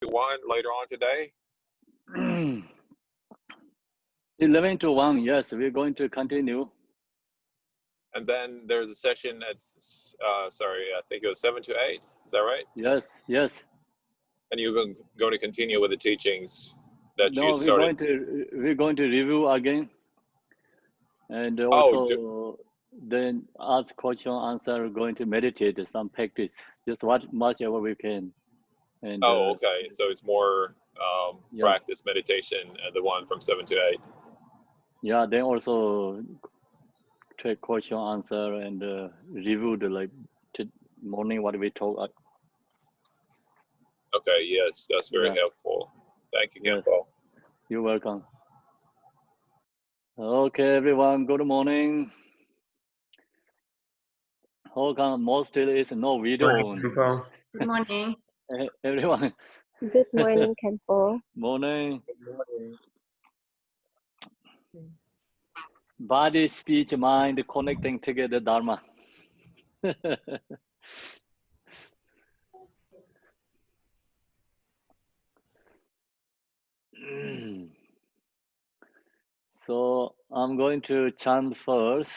1 later on today? 11 to 1, yes, we're going to continue. And then there's a session that's, I think it was 7 to 8. Is that right? Yes, yes. And you're going to continue with the teachings that you started? We're going to review again. And also, then ask question, answer, going to meditate, some practice, just whatever we can. And, okay. So it's more practice meditation, the one from 7 to 8. Yeah, then also take question, answer, and review the morning what we talk. Okay, yes, that's very helpful. Thank you, Khenpo. You're welcome. Okay, everyone, good morning. How come most still is no video? Good morning. Everyone. Good morning, Khenpo. Morning. Body, speech, mind connecting together Dharma. So I'm going to chant first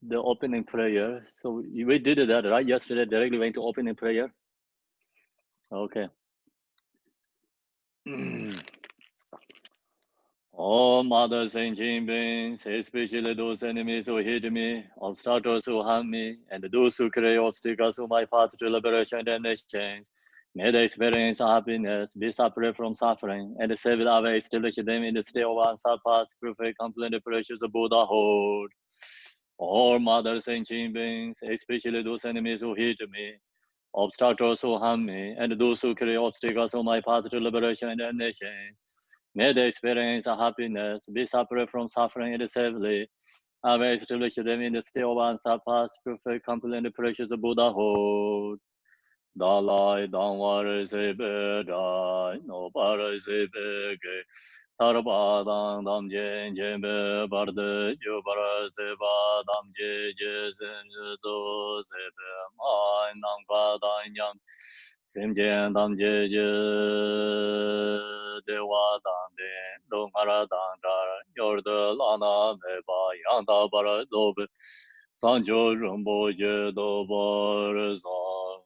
the opening prayer. So we did that, right? Yesterday, directly went to opening prayer. Okay. All mothers and beings, especially those enemies who hate me, obstacles who harm me, and those who create obstacles to my path to liberation and exchange, may they experience happiness, be separate from suffering, and save away, establish them in the state of unsurpassed, perfect, complete, precious Buddhahood. All mothers and beings, especially those enemies who hate me, obstacles who harm me, and those who create obstacles on my path to liberation and exchange, may they experience happiness, be separate from suffering and safely. I will establish them in the state of unsurpassed, perfect, complete, and precious Buddhahood. Dalai Dhamma se bedai, no para se bege. Tarbadang dam jen jen be barde, jo para se ba dam je je sen zo se be mai nam ka dan yam. Sim jen dam je je dewa dang den, dong hara dang dar, yor de lana me ba yang da bara do be. Sanjo rumbo je do bar zang.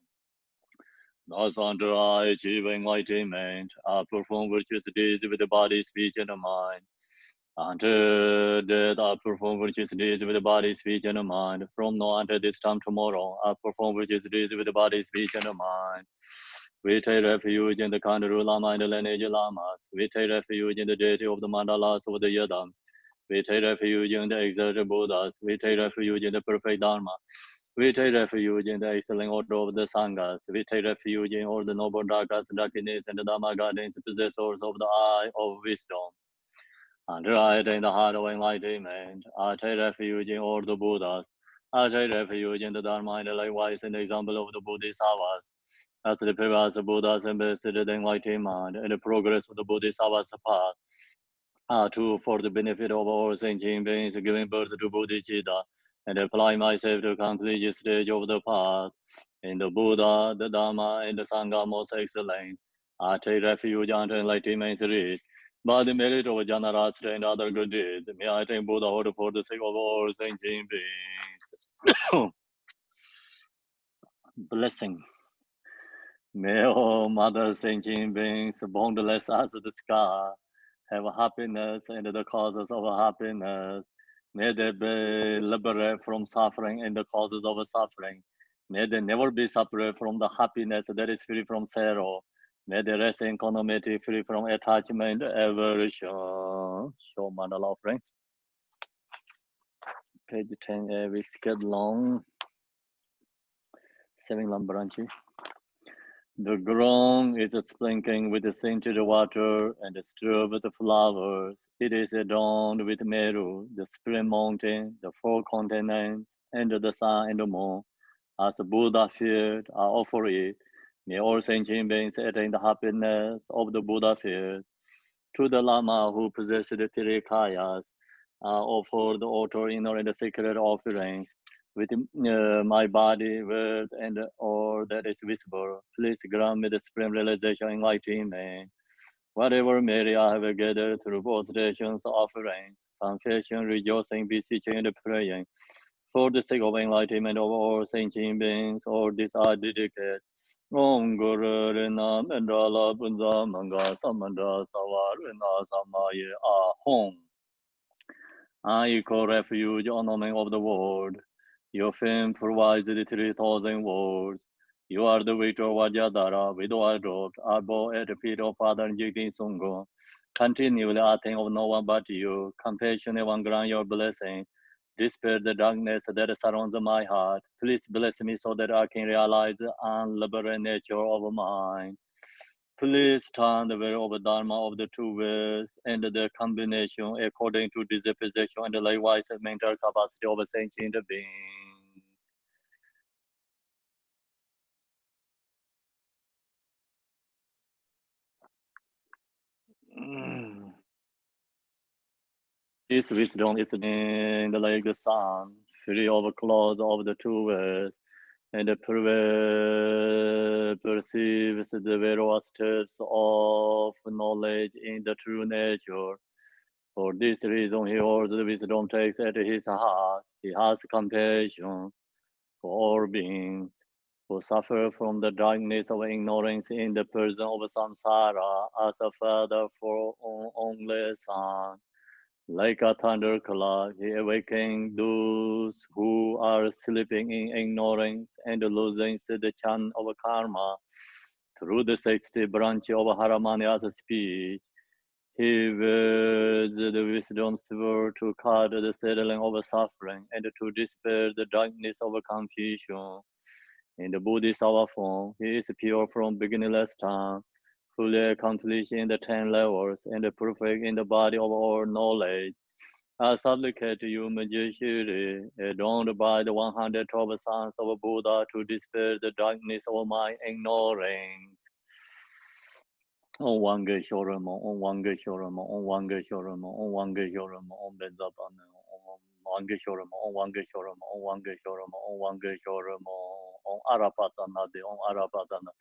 Thus under I achieve enlightenment, I perform virtuous deeds with the body, speech, and the mind. Until death, I perform virtuous deeds with the body, speech, and the mind. From now until this time tomorrow, I perform virtuous deeds with the body, speech, and the mind. We take refuge in the Kandaru Lama and the lineage Lamas. We take refuge in the deity of the mandalas of the Yadams. We take refuge in the exalted Buddhas. We take refuge in the perfect Dharma. We take refuge in the excellent order of the Sanghas. We take refuge in all the noble Dhakas, Dakinis, and the Dhamma Gardens, possessors of the eye of wisdom. And right in the heart of enlightenment, I take refuge in all the Buddhas. I take refuge in the Dharma and likewise in the example of the Bodhisattvas. As the previous Buddhas ambassador the enlightenment and the progress of the Bodhisattva path, for the benefit of all sentient beings, giving birth to Bodhicitta, and apply myself to complete stage of the path. In the Buddha, the Dhamma, and the Sangha most excellent. I take refuge unto enlightenment's reach. By the merit of Janarastra and other good deeds, may I attain Buddhahood for the sake of all sentient beings. Blessing. May all mother sentient beings, boundless as the sky, have happiness and the causes of happiness. May they be liberated from suffering and the causes of suffering. May they never be separate from the happiness that is free from sorrow. May they rest in equanimity, free from attachment, aversion. Show mandala offering. Page 10, we skip long. 7 Lambaranchi. The ground is sprinkling with the scented water and strewed with the flowers. It is adorned with Meru, the spring mountain, the 4 continents, and the sun and the moon. As the Buddha feared, I offer it. May all sentient beings attain the happiness of the Buddha feared. To the Lama who possesses the 3 kayas, I offer the altar inner and the sacred offerings. with my body, word, and all that is visible. Please grant me the supreme realization, enlightenment. Whatever merit I have gathered through prostrations, offerings, confession, rejoicing, beseeching, and praying, for the sake of enlightenment of all sentient beings, all this I dedicate. Om Guru Rina Mandala Punza Manga Samanda Savarina Samaye Ahom. I call refuge on the name of the world. Your fame provides the 3,000 words. You are the victor of Vajradhara, widow I dropped. I bow at the feet of Father Jigni Sungo. Continually I think of no one but you. Compassionate one, grant your blessing. Dispel the darkness that surrounds my heart. Please bless me so that I can realize the unliberated nature of mine. Please turn the way of the Dharma of the two ways and the combination according to this position and likewise the mental capacity of a sentient being. This wisdom is like the sun, free of clouds of the two ways, and perceives the various steps of knowledge in the true nature. For this reason, he holds the wisdom takes at his heart. He has compassion for all beings who suffer from the darkness of ignorance in the person of samsara as a father for only son. Like a thunderclap, he awakens those who are sleeping in ignorance and losing the chant of karma through the 60 branch of Haramanya's speech. He wields the wisdom sword to cut the settling of suffering and to dispel the darkness of confusion. In the Bodhisattva form, he is pure from beginningless time, fully accomplished in the 10 levels, and perfect in the body of all knowledge. I supplicate you, Majeshwari, adorned by the 112 sons of Buddha, to dispel the darkness of my ignorance. Om Wange Shorama, Om Wange Shorama, Om Wange Shorama, Om Wange Shorama, Om Benzapana, Om Wange Shorama, Om Wange Shorama, Om Wange Shorama, Om Wange Shorama, Om Arapatana de, Om Arapatana,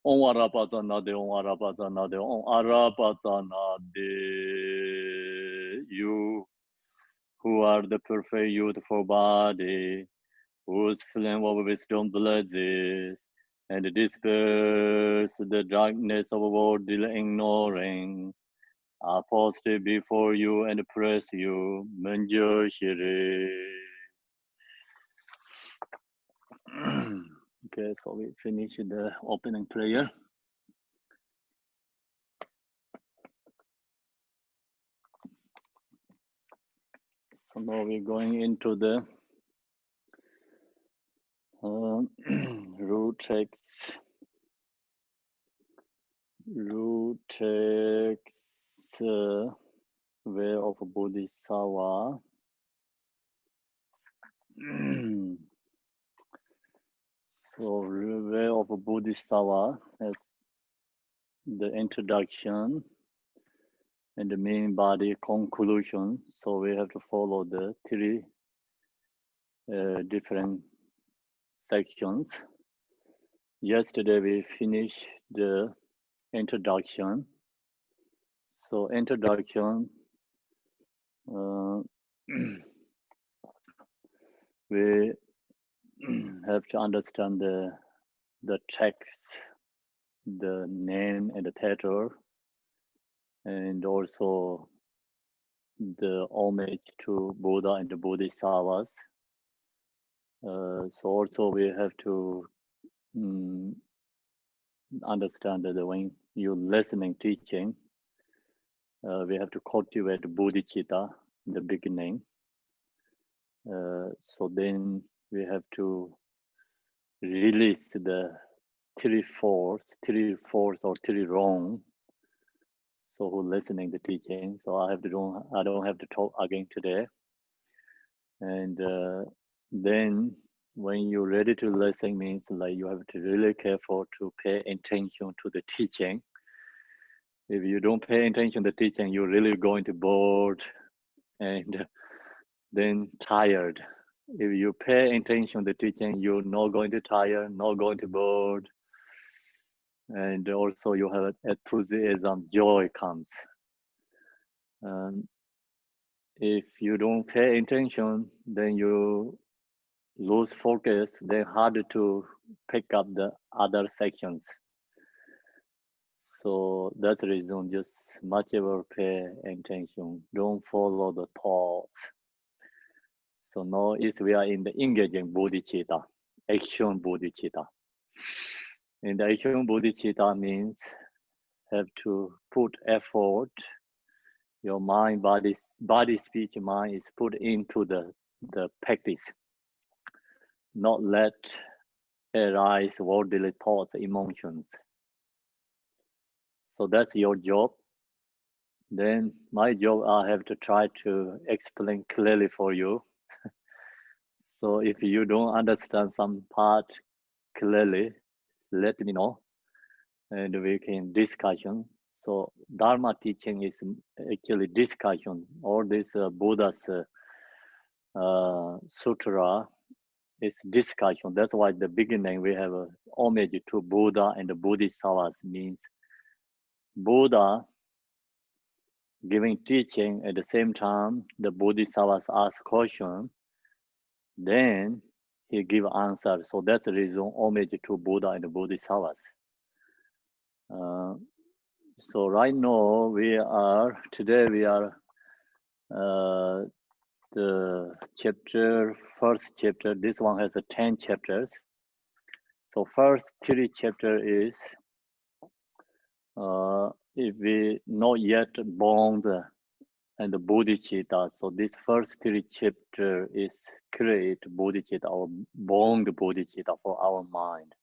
Om Arapatana de, Om Arapatana de, Om Arapatana de. You who are the perfect youthful body, whose flame of wisdom blazes, and disperse the darkness of worldly ignorance. I posted before you and praise you, Manjushri. Okay, so we finish the opening prayer. So now we're going into the root text. Root text way of Bodhisattva. So way of Bodhisattva as the introduction and the main body conclusion. So we have to follow the three different sections. Yesterday we finished the introduction. So introduction, we have to understand the text, the name and the title, and also the homage to Buddha and the Bodhisattvas. So also we have to understand that when you're listening, teaching, we have to cultivate bodhicitta in the beginning. So then we have to release the three force or three wrong. So who listening the teaching? So I don't have to talk again today. And then when you're ready to listen means like you have to really careful to pay attention to the teaching. If you don't pay attention to the teaching, you're really going to bored and then tired. if you pay attention to the teaching, you're not going to tire, not going to bored, and also you have enthusiasm, joy comes. If you don't pay attention, then you lose focus, then harder to pick up the other sections. So that's the reason, just much ever pay attention. Don't follow the thoughts. So now is we are in the engaging bodhicitta, action bodhicitta. And the action bodhicitta means have to put effort. Your mind, body, speech, mind is put into the practice. Not let arise worldly thoughts, emotions. So that's your job. Then my job, I have to try to explain clearly for you. So if you don't understand some part clearly, let me know, and we can discussion. So Dharma teaching is actually discussion. All this Buddha's sutra is discussion. That's why the beginning we have a homage to Buddha and the Bodhisattvas, means Buddha giving teaching at the same time the Bodhisattvas ask question, then he give answer. So that's the reason homage to Buddha and the Bodhisattvas. So right now today we are the first chapter. This one has 10 chapters. So first 3 chapter is if we not yet born and the bodhicitta. So this first 3 chapter is create bodhicitta or born the bodhicitta for our mind.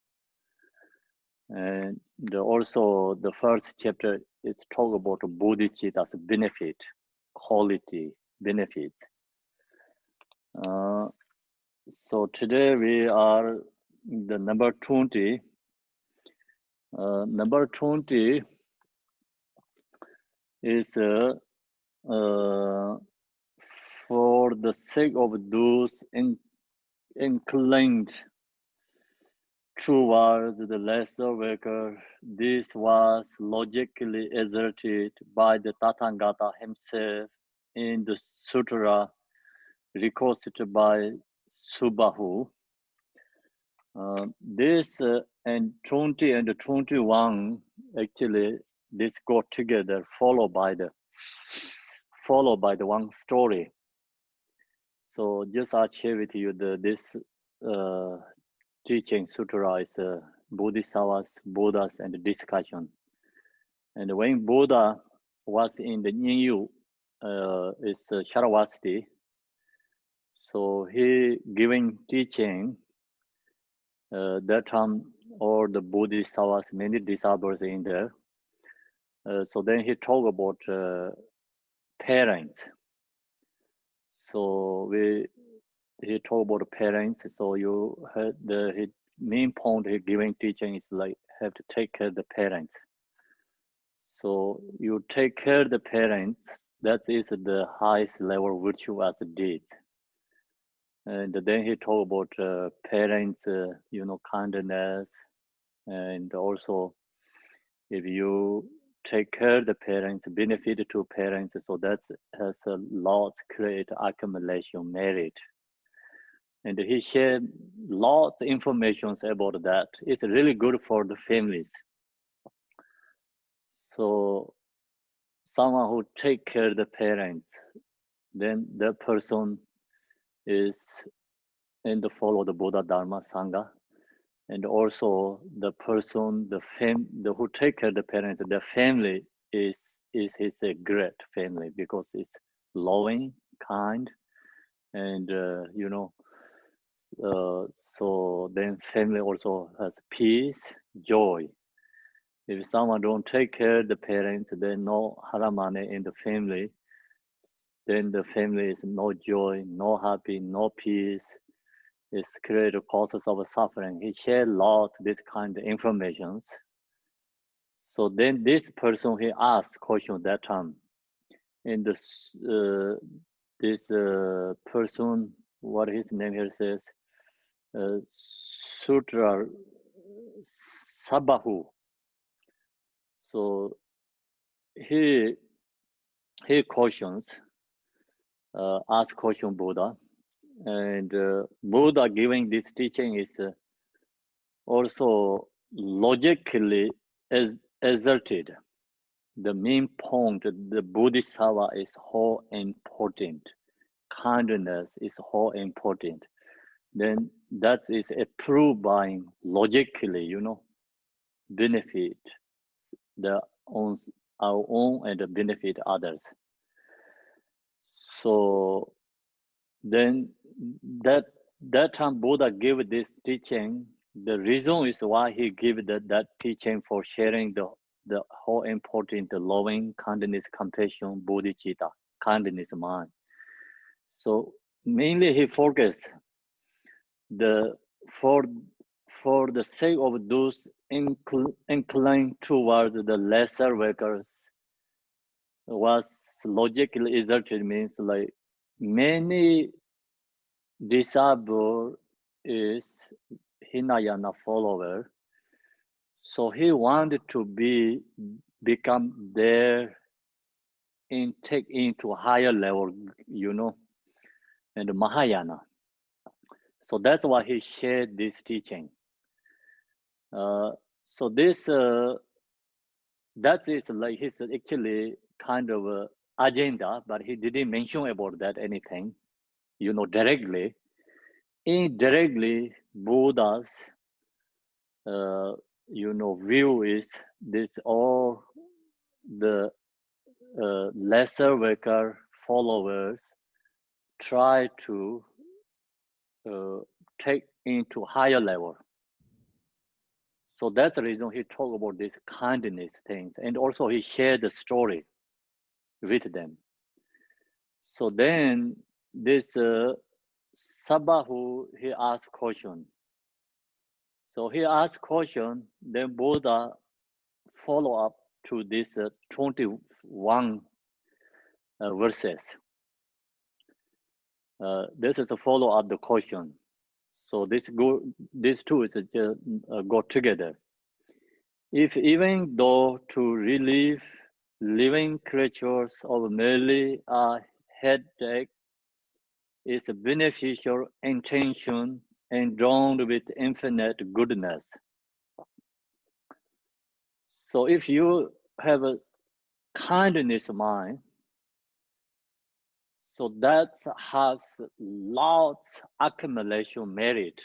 And also the first chapter is talk about bodhicitta's benefit, quality, benefits. So today we are the number 20. Number 20 is for the sake of those inclined towards the lesser worker. This was logically asserted by the Tathagata himself in the sutra requested by Subahu. This and 20 and 21 actually this go together, followed by the one story. So just I share with you this teaching sutra is Bodhisattvas, Buddhas, and discussion. And when Buddha was in the Ninyu, is Sharavasti. So he giving teaching. That time, all the Bodhisattvas, many disciples in there. So then he talk about parents. So he talk about parents. So you heard his main point he giving teaching is like have to take care of the parents. So you take care of the parents. That is the highest level virtue as a deed. And then he talk about parents, kindness, and also if you take care of the parents, benefit to parents, so that has a lot create accumulation merit. And he shared lots of information about that. It's really good for the families. So someone who take care of the parents, then that person is in the follow the Buddha Dharma Sangha. And also the person, who take care of the parents, the family is a great family because it's loving, kind, and so then family also has peace, joy. If someone don't take care of the parents, then no haramane in the family, then the family is no joy, no happy, no peace. It's create causes of suffering. He shared lots of this kind of informations. So then this person, he asked question that time. And this person what his name here says, Sutra Sabahu. So he cautions, asks caution Buddha, and Buddha giving this teaching is also logically asserted. The main point, the Bodhisattva is how important. Kindness is how important. Then that is approved by logically, benefit our own and benefit others. So then that time Buddha gave this teaching. The reason is why he gave that teaching for sharing the how important the loving, kindness, compassion, bodhicitta, kindness mind. So mainly he focused for the sake of those inclined towards the lesser workers was logically exerted, means like many disabled is Hinayana follower. So he wanted to become there and take into higher level, and Mahayana. So that's why he shared this teaching. So this that is like his actually kind of agenda, but he didn't mention about that anything, directly. Indirectly, Buddha's view is this all the lesser worker followers try to take into higher level. So that's the reason he talked about this kindness things, and also he shared the story with them. So then this Sabahu, he asked question. So he asked question, then Buddha follow up to this 21 verses. This is a follow up the question. So these two is go together. If even though to relieve living creatures of merely a headache is a beneficial intention endowed with infinite goodness. So if you have a kindness mind, so that has lots accumulation merit.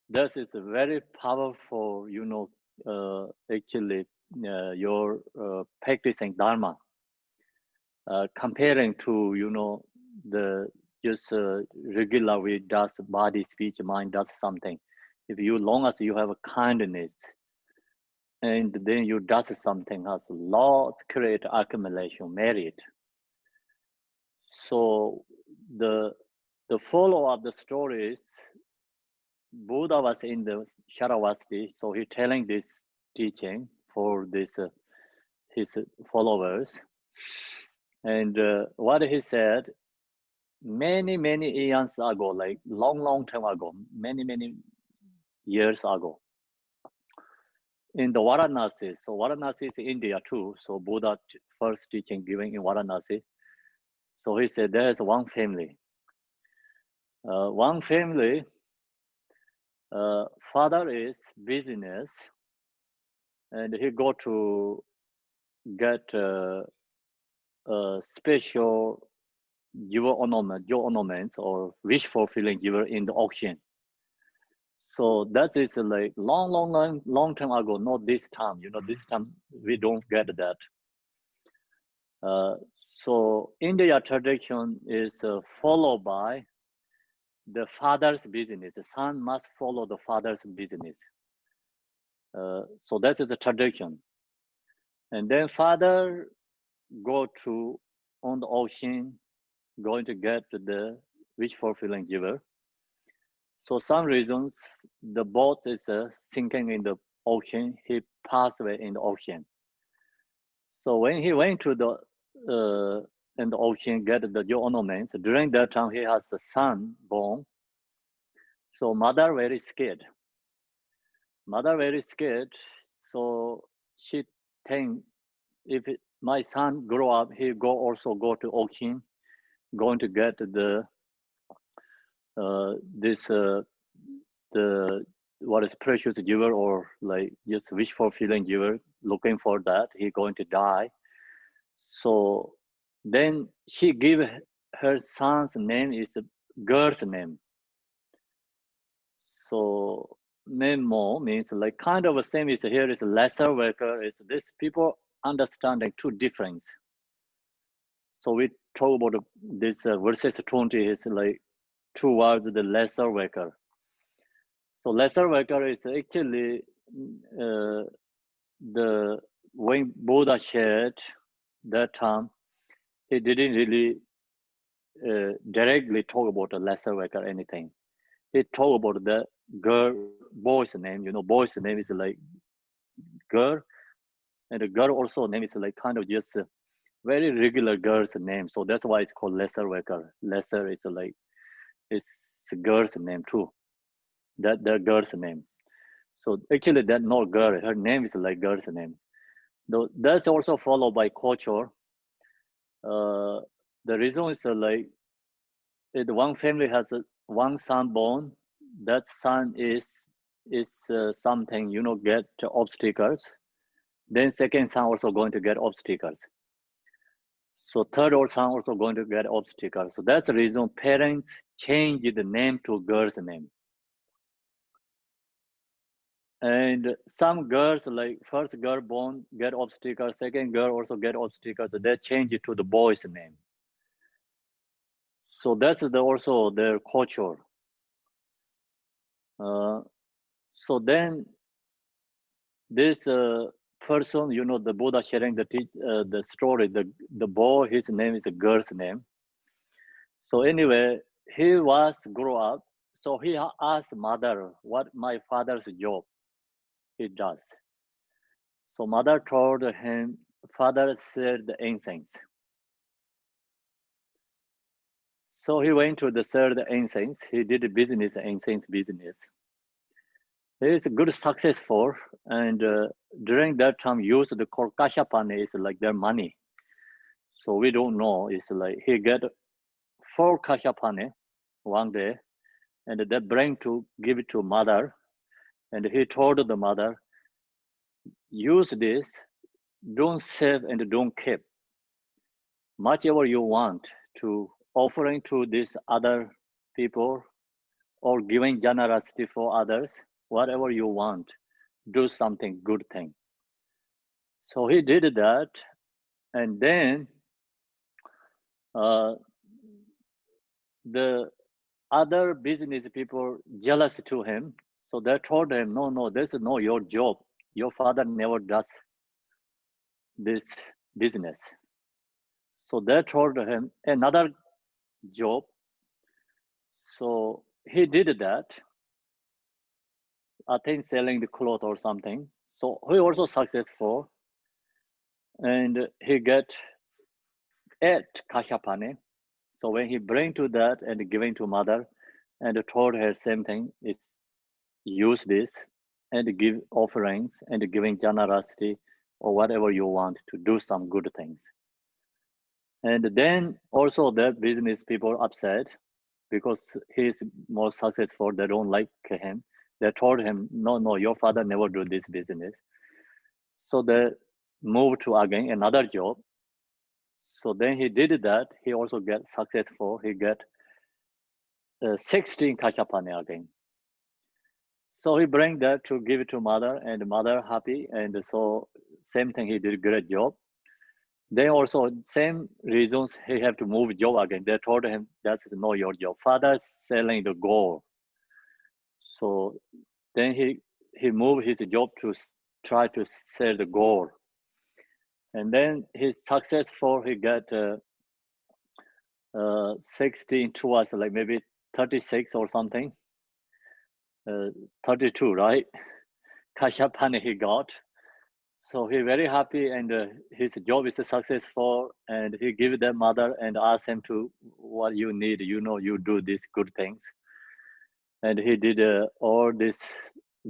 This is a very powerful, actually your practicing Dharma. Comparing to, the just regular way does body, speech, mind does something. If you, long as you have a kindness, and then you does something, has lots create accumulation merit. So the follow up the stories, Buddha was in the Sharavasti, so he telling this teaching for this his followers, and what he said many eons ago, like long time ago, many years ago, in the Varanasi. So Varanasi is India too. So Buddha first teaching given in Varanasi. So he said there is one family. One family, father is business, and he go to get special jewel ornaments or wish fulfilling jewel in the auction. So that is like long time ago, not this time. This time we don't get that. So India tradition is followed by the father's business. The son must follow the father's business. So that is a tradition. And then father go to on the ocean, going to get the wish fulfilling giver. So some reasons the boat is sinking in the ocean. He passed away in the ocean. So when he went to the in the ocean, get the jewel ornaments. During that time, he has the son born. So mother very scared. Mother very scared. So she think, if my son grow up, he also go to ocean, going to get the what is precious jewel, or like just wish fulfilling jewel, looking for that, he going to die. So then she give her son's name is a girl's name. So Memo means like kind of the same is here is lesser worker. Is this people understanding two difference. So we talk about this verses 20 is like towards the lesser worker. So lesser worker is actually the when Buddha shared that time, he didn't really directly talk about a lesser worker or anything. He talked about the girl, boy's name. Boy's name is like girl, and the girl also name is like kind of just a very regular girl's name. So that's why it's called lesser worker. Lesser is like it's a girl's name too. That the girl's name. So actually, that not girl. Her name is like girl's name. Though that's also followed by culture. The reason is like if one family has one son born, that son is something get obstacles. Then second son also going to get obstacles. So third or son also going to get obstacles. So that's the reason parents change the name to girl's name. And some girls, like first girl born, get obstacles, second girl also get obstacles, they change it to the boy's name. So that's also their culture. So then this person, the Buddha sharing the story, the boy, his name is the girl's name. So anyway, he was grow up. So he asked mother, what my father's job he does. So mother told him, father said the incense. So he went to the third incense. He did a business, incense business. He is good successful, and during that time, used the called kashapane is like their money. So we don't know. It's like he get 4 kashapane one day, and they bring to give it to mother, and he told the mother, use this, don't save and don't keep. Much ever you want to offering to these other people or giving generosity for others, whatever you want, do something good thing. So he did that, and then the other business people jealous to him, so they told him, no, this is not your job. Your father never does this business. So they told him another job. So he did that. I think selling the cloth or something. So he also successful, and he get 8 kashapane. So when he bring to that and giving to mother, and told her same thing, it's use this and give offerings and giving generosity or whatever you want to do some good things. And then also the business people upset because he's more successful. They don't like him. They told him, no, your father never do this business. So they moved to again another job. So then he did that. He also get successful. He get 16 kashapane again. So he bring that to give it to mother, and mother happy. And so same thing, he did a great job. Then also same reasons he have to move job again. They told him that's not your job. Father selling the gold. So then he moved his job to try to sell the gold. And then he's successful. He got 16 towards like maybe 36 or something. 32, right? Kashapane he got. So he very happy, and his job is successful, and he give the mother and ask him to what you need. You know, you do these good things, and he did all this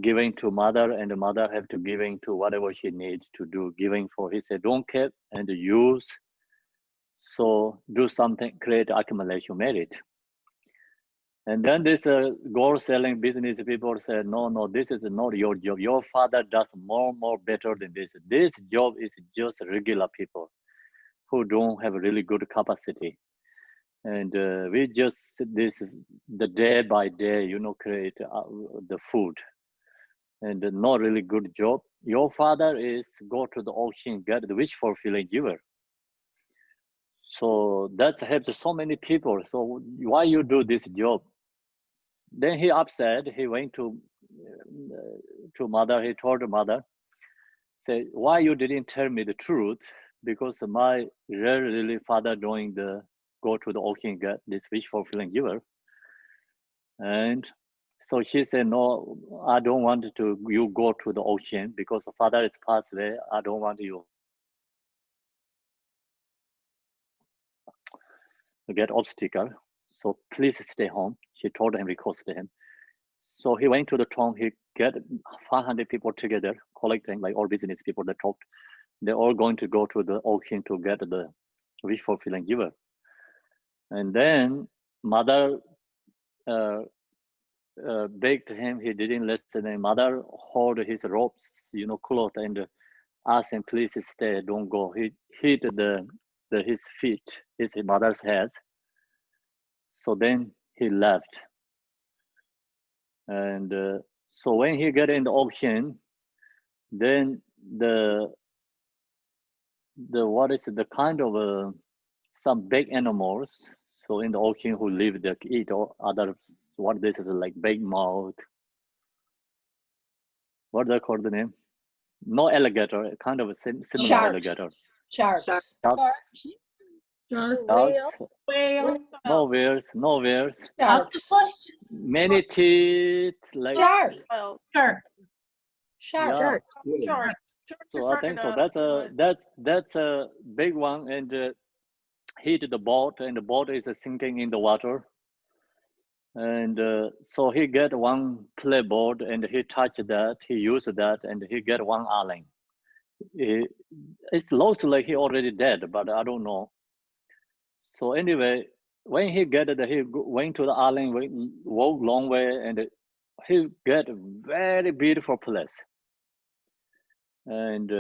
giving to mother, and the mother have to giving to whatever she needs to do. Giving for he said, don't keep and use. So do something, create accumulation merit. And then this gold selling business people said, no, this is not your job. Your father does more better than this. This job is just regular people who don't have really good capacity. And we just this the day by day, you know, create the food. And not really good job. Your father is go to the ocean, get the wish fulfilling giver. So that helps so many people. So why you do this job? Then he upset. He went to mother. He told the mother, say, why you didn't tell me the truth? Because my really father doing the go to the ocean get this wish fulfilling giver. And so she said, no, I don't want to you go to the ocean because the father is passed away. I don't want you to get obstacle. So please stay home. She told him, requested him. So he went to the town. He get 500 people together, collecting like all business people that talked. They're all going to go to the ocean to get the wish fulfilling giver. And then mother begged him. He didn't listen. And mother hold his ropes, you know, cloth, and asked him, please stay, don't go. He hit his feet, his mother's head. So then he left. And so when he got in the ocean, then the what is it, the kind of some big animals. So in the ocean who live there eat or other what this is like big mouth. What they call the name? No alligator, kind of a similar Sharks. alligator. Sharks. Sharks. Sharks. Whale. No whales. No whales. Octopus. Many teeth. Like Shark. Shark. Shark. yeah. Shark. So I think so. That's a big one, and hit the boat, and the boat is sinking in the water. And so he get one playboard, and he touched that. He used that, and he get one island. It looks like he already dead, but I don't know. So anyway, when he get it, he went to the island, walk long way, and he get a very beautiful place. And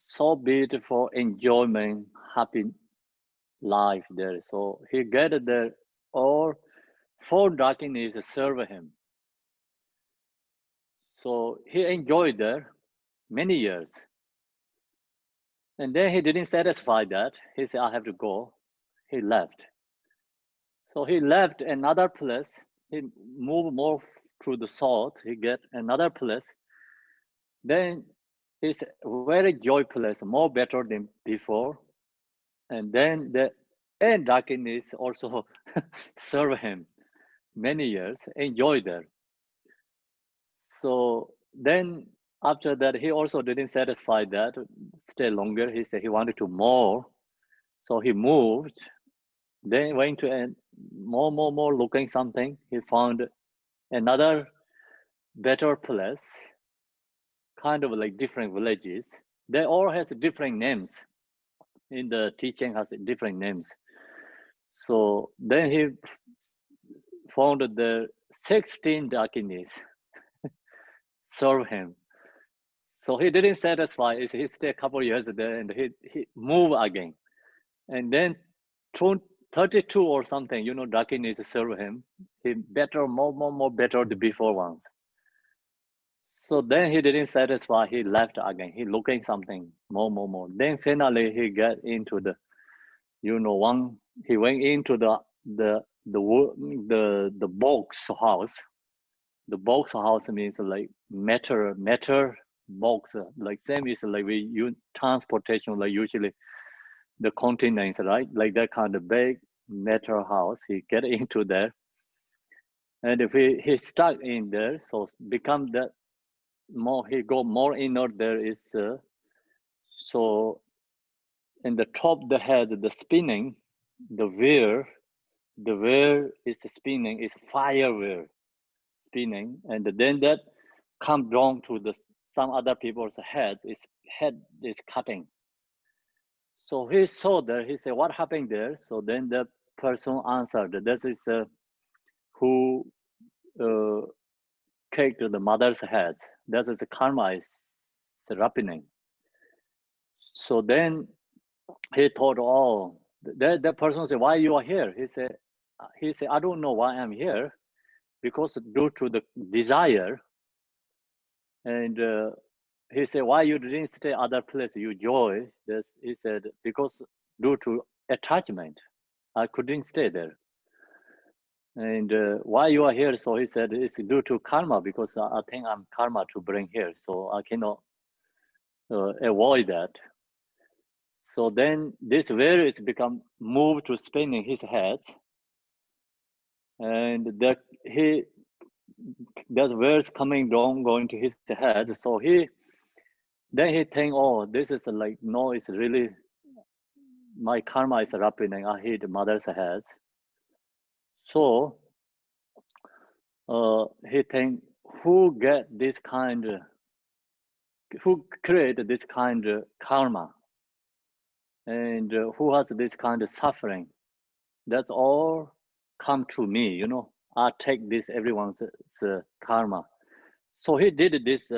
so beautiful, enjoyment, happy life there. So he get there, all 4 darkness serve him. So he enjoyed there many years. And then he didn't satisfy that. He said, I have to go. He left. So he left another place. He moved more to the south. He get another place. Then it's a very joy place, more better than before. And then the and darkness also serve him many years, enjoy there. So then after that, he also didn't satisfy that, stay longer. He said he wanted to more. So he moved, then went to more looking something. He found another better place, kind of like different villages. They all has different names. In the teaching has different names. So then he found the 16 darkness serve him. So he didn't satisfy. He stayed a couple of years there, and he moved again. And then 32 or something, you know, darkness serve him. He better, more better the before ones. So then he didn't satisfy. He left again. He looking something more. Then finally he got into the, you know, one. He went into the box house. The box house means like meter box, like same is like we use transportation, like usually the continents, right? Like that kind of big metal house. He get into there, and if he stuck in there, so become that more. He go more inner. There is So in the top of the head, the spinning, the wheel is spinning, is fire wheel spinning, and then that comes down to the some other people's head is cutting. So he saw that, he said, what happened there? So then the person answered, this is who kicked the mother's head. That is the karma is happening. So then he thought, oh, that person said, why you are here? He said, I don't know why I'm here, because due to the desire. And he said, why you didn't stay other place? You joy. He said, because due to attachment, I couldn't stay there. And why you are here? So he said, it's due to karma, because I think I'm karma to bring here. So I cannot avoid that. So then this wheel is become moved to spinning his head. And that wheel is coming down, going to his head. So then he think, oh, this is like, no, it's really, my karma is happening. I hit mother's head. So he think, who create this kind of karma? And who has this kind of suffering? That's all come to me, you know. I take this everyone's karma. So he did this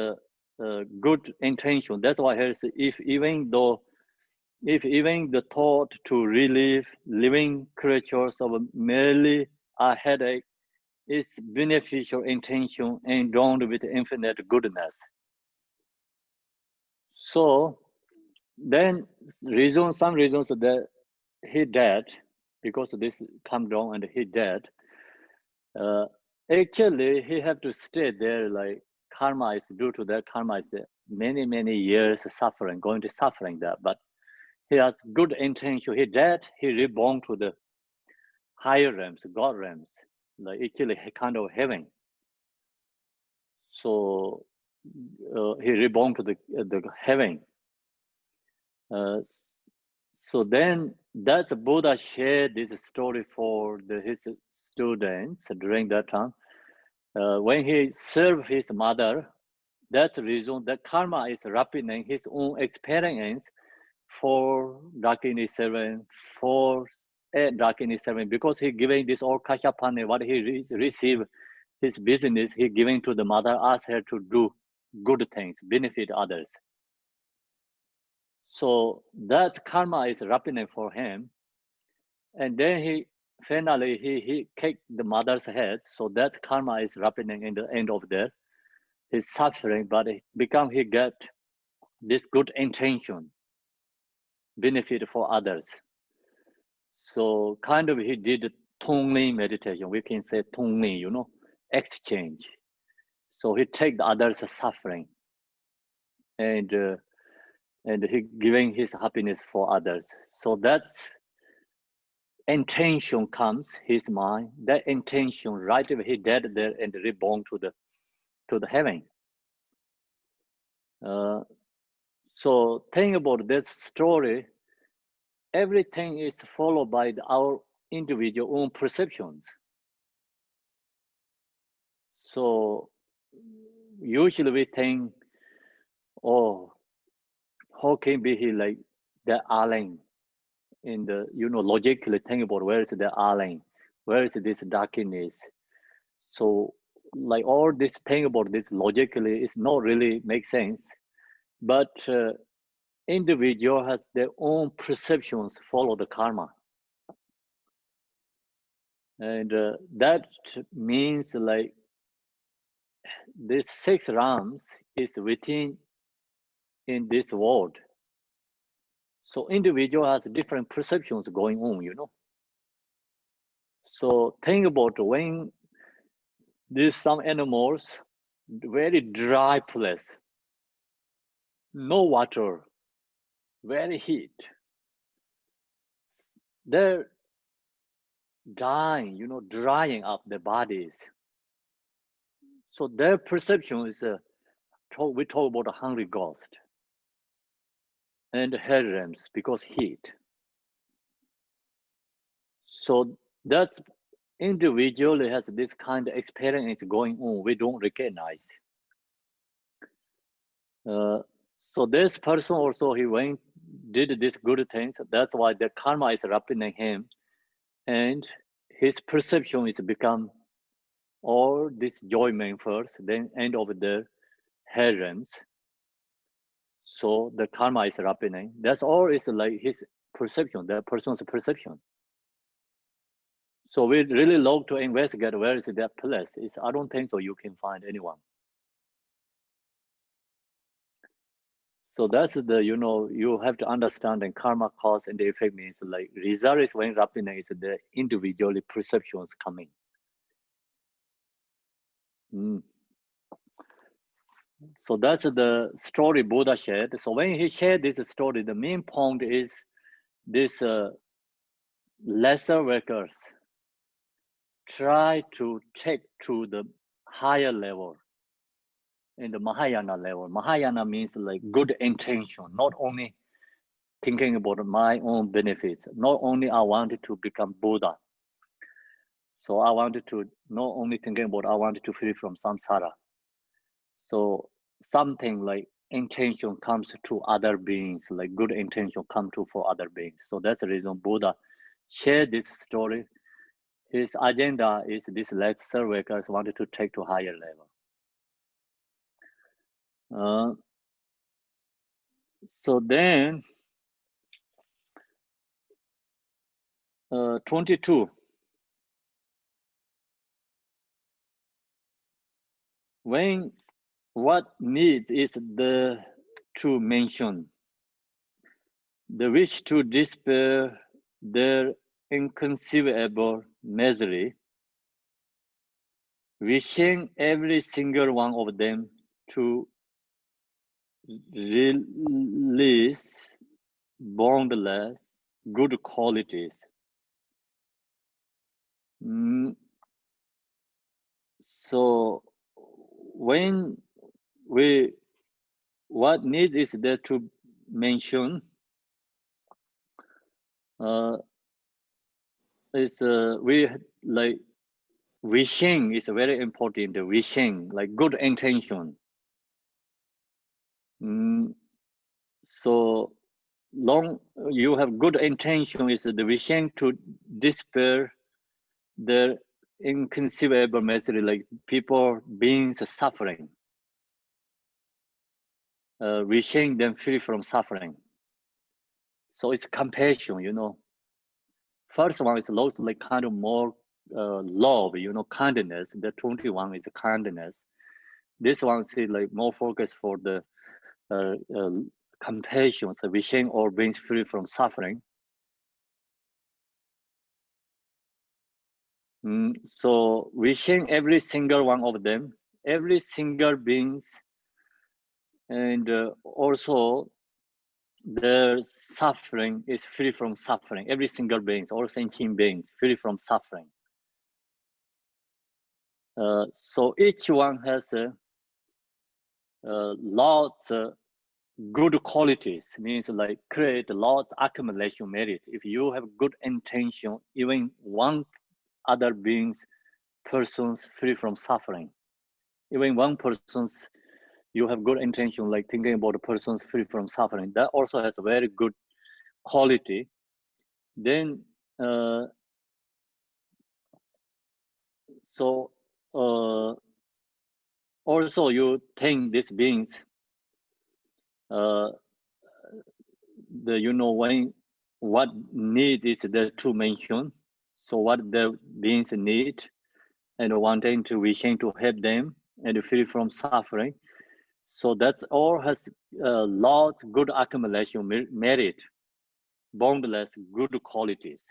good intention. That's why he said, if even the thought to relieve living creatures of merely a headache is beneficial intention endowed with infinite goodness. So then some reasons that he dead, because this come down and he dead. Actually, he have to stay there, like karma is due to that karma is many years suffering, going to suffering that. But he has good intention. He dead, he reborn to the higher realms, God realms, like actually kind of heaven. So he reborn to the heaven. So then that's Buddha shared this story for his students during that time. When he served his mother, that's the reason that karma is happening, his own experience for Dakini 7, for Dakini 7, because he giving this all Kashapane, what he received, his business, he giving to the mother, ask her to do good things, benefit others. So that karma is happening for him. And then he kicked the mother's head. So that karma is happening in the end of his suffering, but he get this good intention, benefit for others. So kind of he did Tongling meditation. We can say Tongling, you know, exchange. So he take the others' suffering and he giving his happiness for others. So that's intention comes his mind. That intention, right away he dead there and reborn to the heaven. So think about this story. Everything is followed by our individual own perceptions. So usually we think, oh, how can be he like the Allen in the, you know, logically think about where is the Allen, where is this darkness. So like all this thing about this logically is not really make sense, but individual has their own perceptions follow the karma. And that means like this 6 realms is within in this world. So individual has different perceptions going on, you know. So think about when there's some animals, very dry place, no water, very heat. They're dying, you know, drying up their bodies. So their perception is we talk about a hungry ghost. and harems because heat. So that's individually has this kind of experience going on. We don't recognize. So this person also, he went, did this good things. That's why the karma is wrapping in him, and his perception is become all this enjoyment first, then end of the harems. So the karma is happening. That's all is like his perception, the person's perception. So we really love to investigate where is that place. I don't think so you can find anyone. So that's the, you have to understand and karma cause and the effect means like result is when happening is the individually perceptions coming. So that's the story Buddha shared. So when he shared this story, the main point is this lesser workers try to take to the higher level, in the Mahayana level. Mahayana means like good intention, not only thinking about my own benefits, not only I wanted to become Buddha. So I wanted to not only thinking about I wanted to free from samsara. So something like intention comes to other beings, like good intention come to for other beings. So that's the reason Buddha shared this story. His agenda is these lesser workers wanted to take to higher level. So then 22. When what needs is the to mention, the wish to despair their inconceivable misery, wishing every single one of them to release boundless good qualities. So when what needs is there to mention is we like wishing is very important. Wishing like good intention. So long you have good intention is the wishing to despair the inconceivable misery, like people beings suffering, wishing them free from suffering. So it's compassion, First one is lots like kind of more love, kindness. The 21 is kindness. This one is like more focus for the compassion, so wishing or beings free from suffering. So wishing every single one of them, every single beings, and also their suffering is free from suffering. Every single beings, all sentient beings, free from suffering. So each one has lots of good qualities, means like create lots accumulation merit. If you have good intention, even one other beings, persons free from suffering. Even one person's, you have good intention, like thinking about a person's free from suffering. That also has a very good quality. Then, so also you think these beings, when what need is there to mention. So what the beings need, and wanting to wishing to help them and free from suffering. So that's all has lots good accumulation merit, boundless good qualities.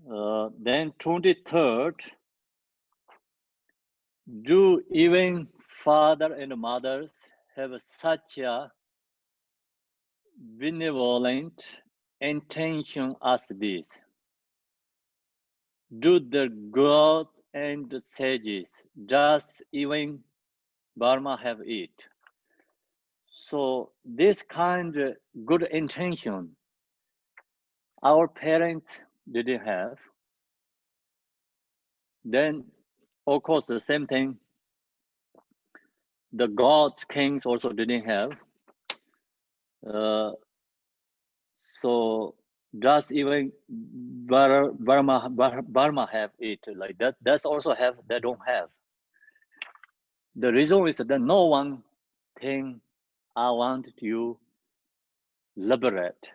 Then 23rd, do even father and mothers have such a benevolent intention as this? Do the gods and the sages, does even Burma have it? So this kind of good intention, our parents didn't have. Then, of course, the same thing, the gods, kings also didn't have. So does even Burma have it like that? That's also have, they don't have. The reason is that no one thing I want to liberate,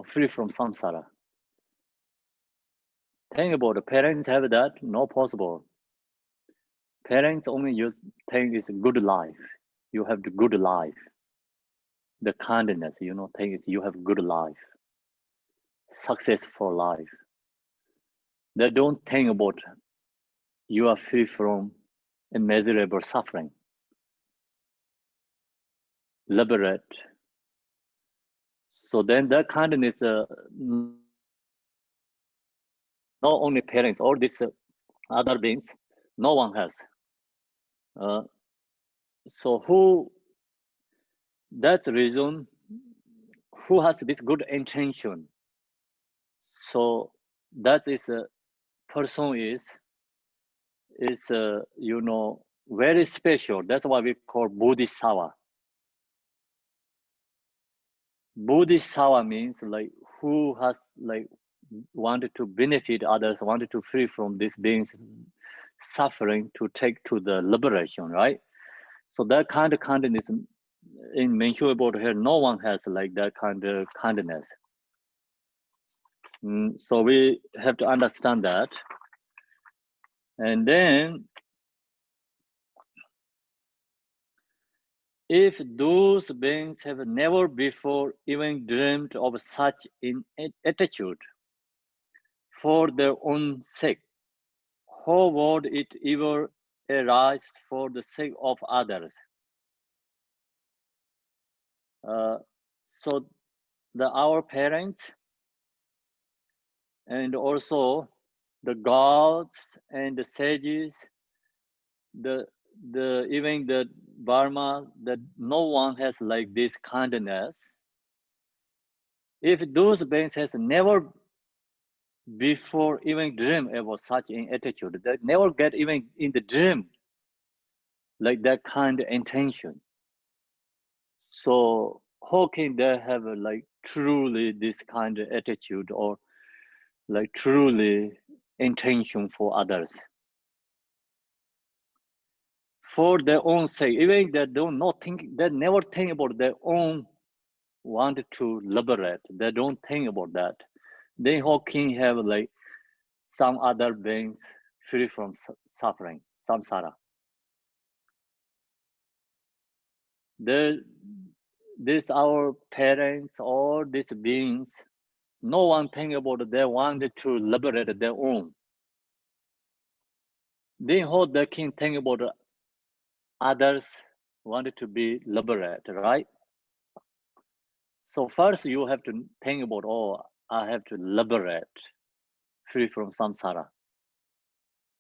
free from samsara. Think about the parents have that, no possible. Parents only use think is good life. You have the good life. The kindness, think is you have good life. Successful life. They don't think about you are free from immeasurable suffering. Liberate. So then that kindness, not only parents, all these other beings, no one has. So that's the reason, who has this good intention? So that is a person is very special. That's why we call Bodhisattva. Bodhisattva means like who has like wanted to benefit others, wanted to free from these beings suffering to take to the liberation, right? So that kind of kindness in mentionable here, no one has like that kind of kindness. So we have to understand that. And then if those beings have never before even dreamed of such an attitude for their own sake, how would it ever arise for the sake of others? So our parents and also the gods and the sages, even the Burma, that no one has like this kindness. If those beings has never before even dream about such an attitude, they never get even in the dream like that kind of intention. So how can they have like truly this kind of attitude or like truly intention for others? For their own sake, even they don't not think, they never think about their own want to liberate. They don't think about that. Then how can have like some other beings free from suffering, samsara? This our parents or these beings, no one think about they wanted to liberate their own. Then how they can think about others wanted to be liberated, right? So first you have to think about, oh, I have to liberate, free from samsara.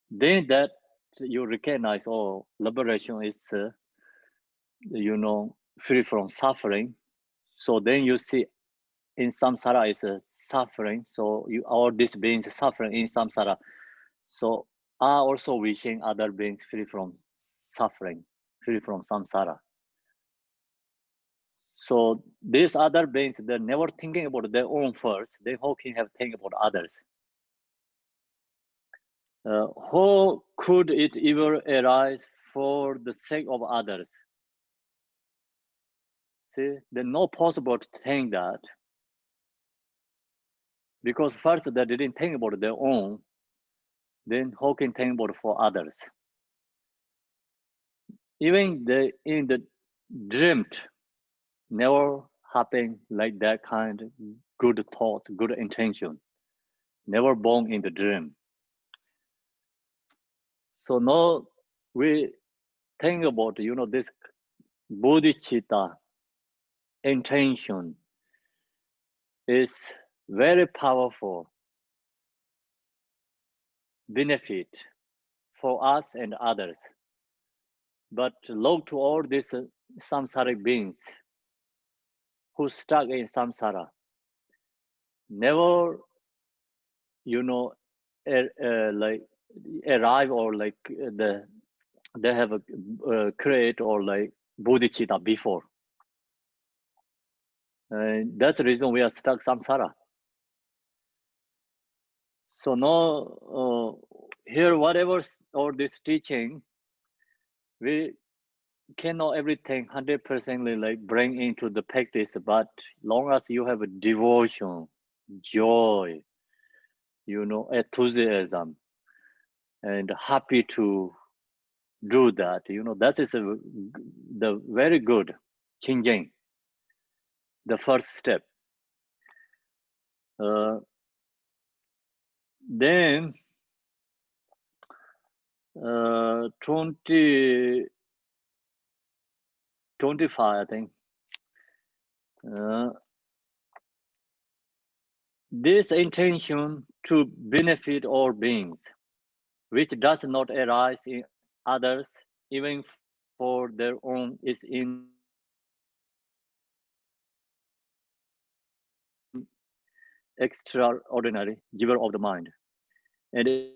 Then that you recognize, oh, liberation is, free from suffering. So then you see in samsara is suffering. So all these beings suffering in samsara. So are also wishing other beings free from suffering, free from samsara. So these other beings, they're never thinking about their own first. They how can have think about others? How could it ever arise for the sake of others? See, they're not possible to think that, because first they didn't think about their own. Then how can think about for others? Even in the dreamt, never happen like that kind of good thought, good intention. Never born in the dream. So now we think about, this bodhicitta intention is very powerful benefit for us and others. But look to all these samsaric beings who stuck in samsara, never, like arrive or like they have a create or like bodhicitta before. And that's the reason we are stuck samsara. So now, here, whatever or this teaching, we cannot everything 100% like bring into the practice, but long as you have a devotion, joy, enthusiasm, and happy to do that, that is the very good changing, the first step. Then 25, I think. This intention to benefit all beings, which does not arise in others, even for their own, is in extraordinary giver of the mind, and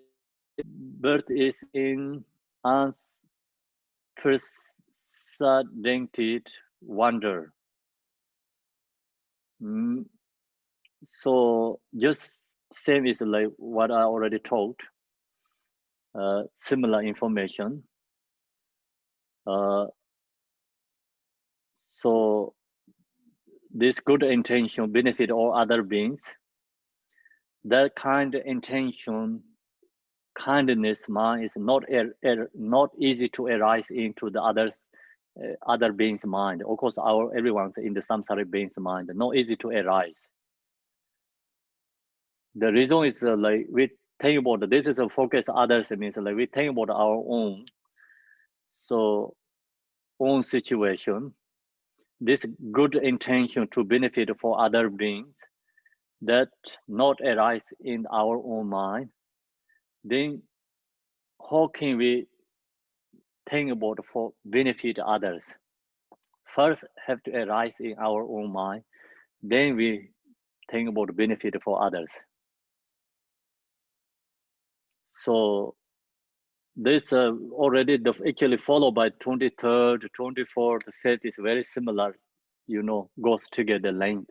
birth is in unprecedented wonder. So just same is like what I already told. Similar information. So this good intention benefit all other beings. That kind of intention, kindness mind is not easy to arise into the other beings' mind. Of course, everyone's in the samsaric beings' mind, not easy to arise. The reason is like we think about this is a focus others, means like we think about our own, so own situation. This good intention to benefit for other beings that not arise in our own mind, then how can we think about for benefit others? First have to arise in our own mind, then we think about benefit for others. So this already actually followed by 23rd, 24th, 5th is very similar, goes together length.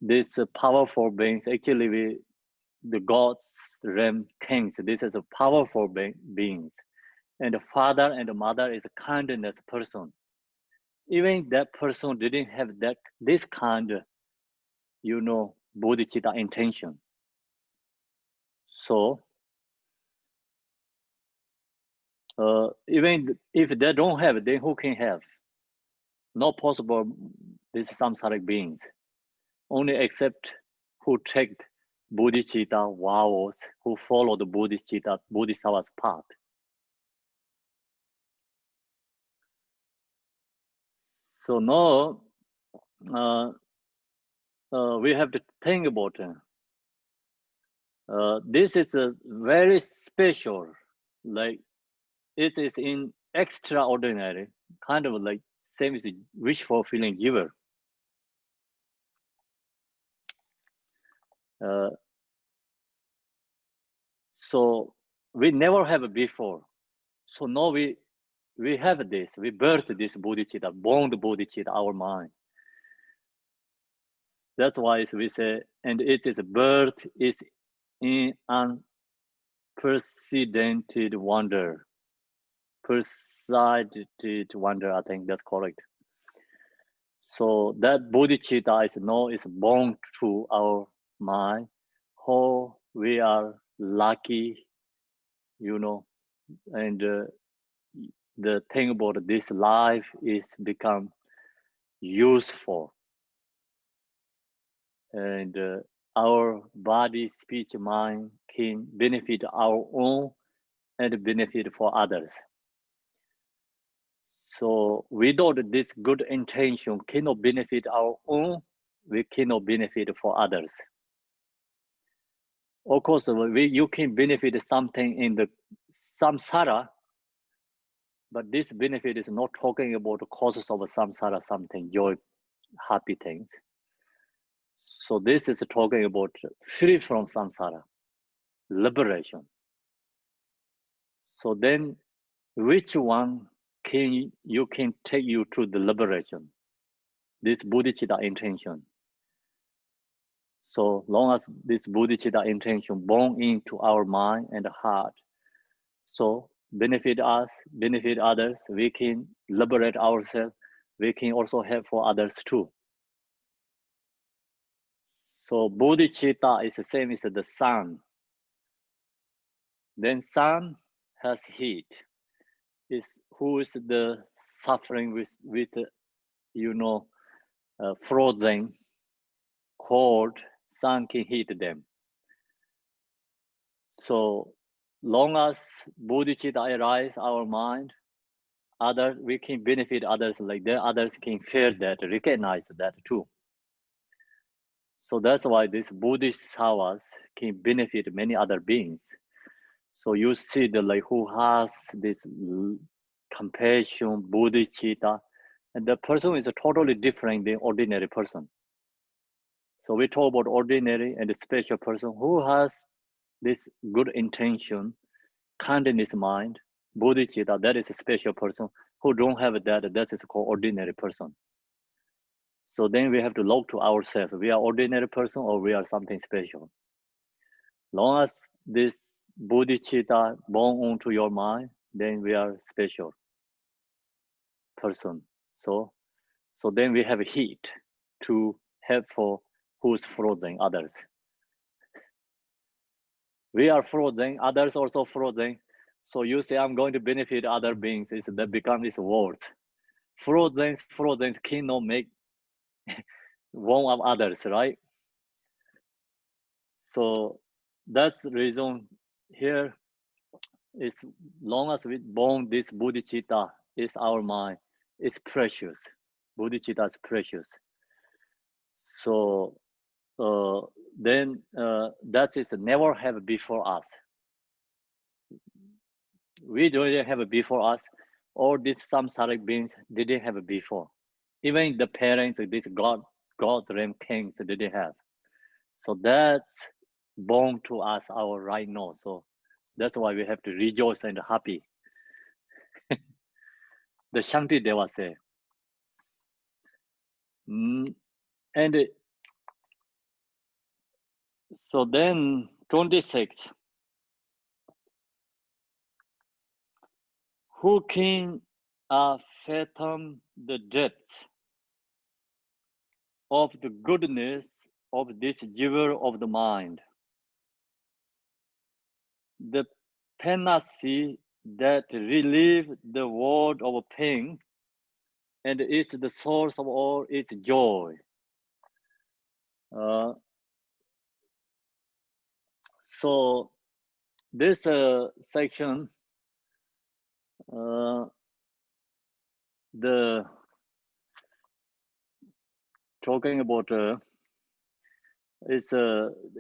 This powerful beings, actually the gods, realm, kings, this is a powerful beings. And the father and the mother is a kindness person. Even that person didn't have this kind of, bodhicitta intention. So even if they don't have, then who can have? Not possible. These samsaric beings only accept who take bodhicitta vows, who follow the bodhisattva's path. So now we have to think about this is a very special, like it is in extraordinary, kind of like same as a wish fulfilling giver. So we never have it before. So now we have this, we birthed this bodhicitta, born the bodhicitta, our mind. That's why we say, and it is birth is in unprecedented wonder. Precedented wonder, I think that's correct. So that bodhicitta is born through our mind. How we are lucky, and the thing about this life is become useful, and our body, speech, mind can benefit our own and benefit for others. So without this good intention, cannot benefit our own, we cannot benefit for others. Of course, you can benefit something in the samsara, But this benefit is not talking about the causes of samsara, something, joy, happy things. So this is talking about free from samsara, liberation. So then which one can take you to the liberation? This bodhicitta intention. So long as this bodhicitta intention born into our mind and heart, so benefit us, benefit others, we can liberate ourselves, we can also help for others too. So bodhicitta is the same as the sun. Then sun has heat. Is who is the suffering with frozen, cold, sun can heat them. So long as bodhicitta arise our mind, we can benefit others like that. Others can feel that, recognize that too. So that's why these bodhisattvas can benefit many other beings. So you see the who has this compassion, bodhicitta, and the person is totally different than ordinary person. So we talk about ordinary and a special person who has this good intention, kindness mind, bodhicitta, that is a special person. Who don't have that is called ordinary person. So then we have to look to ourselves. We are ordinary person or we are something special. Long as this bodhicitta born onto your mind, then we are special person. So then we have heat to help for who's frozen, others. We are frozen, others also frozen. So you say, I'm going to benefit other beings, that becomes this word. Frozen cannot make warm of others, right? So that's the reason here is long as we born this bodhicitta is our mind, it's precious. Bodhicitta is precious. So then that is never have before us. We don't have before us, or these samsaric beings didn't have before. Even the parents, these God's realm kings didn't have. So that's born to us our right now. So that's why we have to rejoice and happy. The Shantideva say. And so then 26. Who can fathom the depth of the goodness of this giver of the mind? The panacea that relieves the world of pain and is the source of all its joy. So this section, the talking about is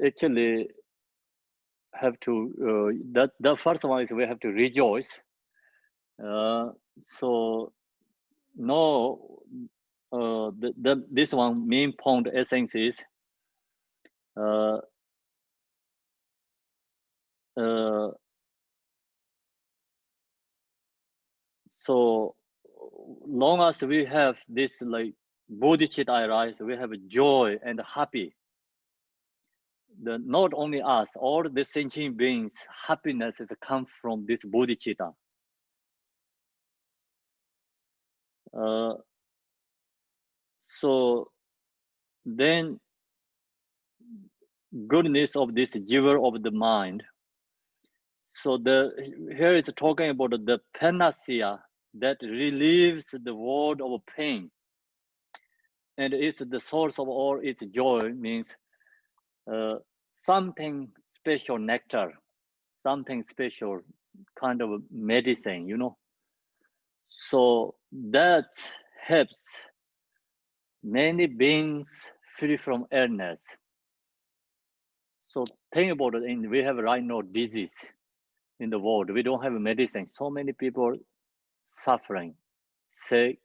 actually have to the first one is we have to rejoice. So no, this one main point essence is so long as we have this bodhicitta arise, we have joy and happy. Not only us, all the sentient beings, happiness is come from this bodhicitta. So then goodness of this giver of the mind. So here it's talking about the panacea that relieves the world of pain and is the source of all its joy, means something special nectar, something special kind of medicine, So that helps many beings free from illness. So think about it, we have right now disease in the world. We don't have medicine. So many people suffering, sick,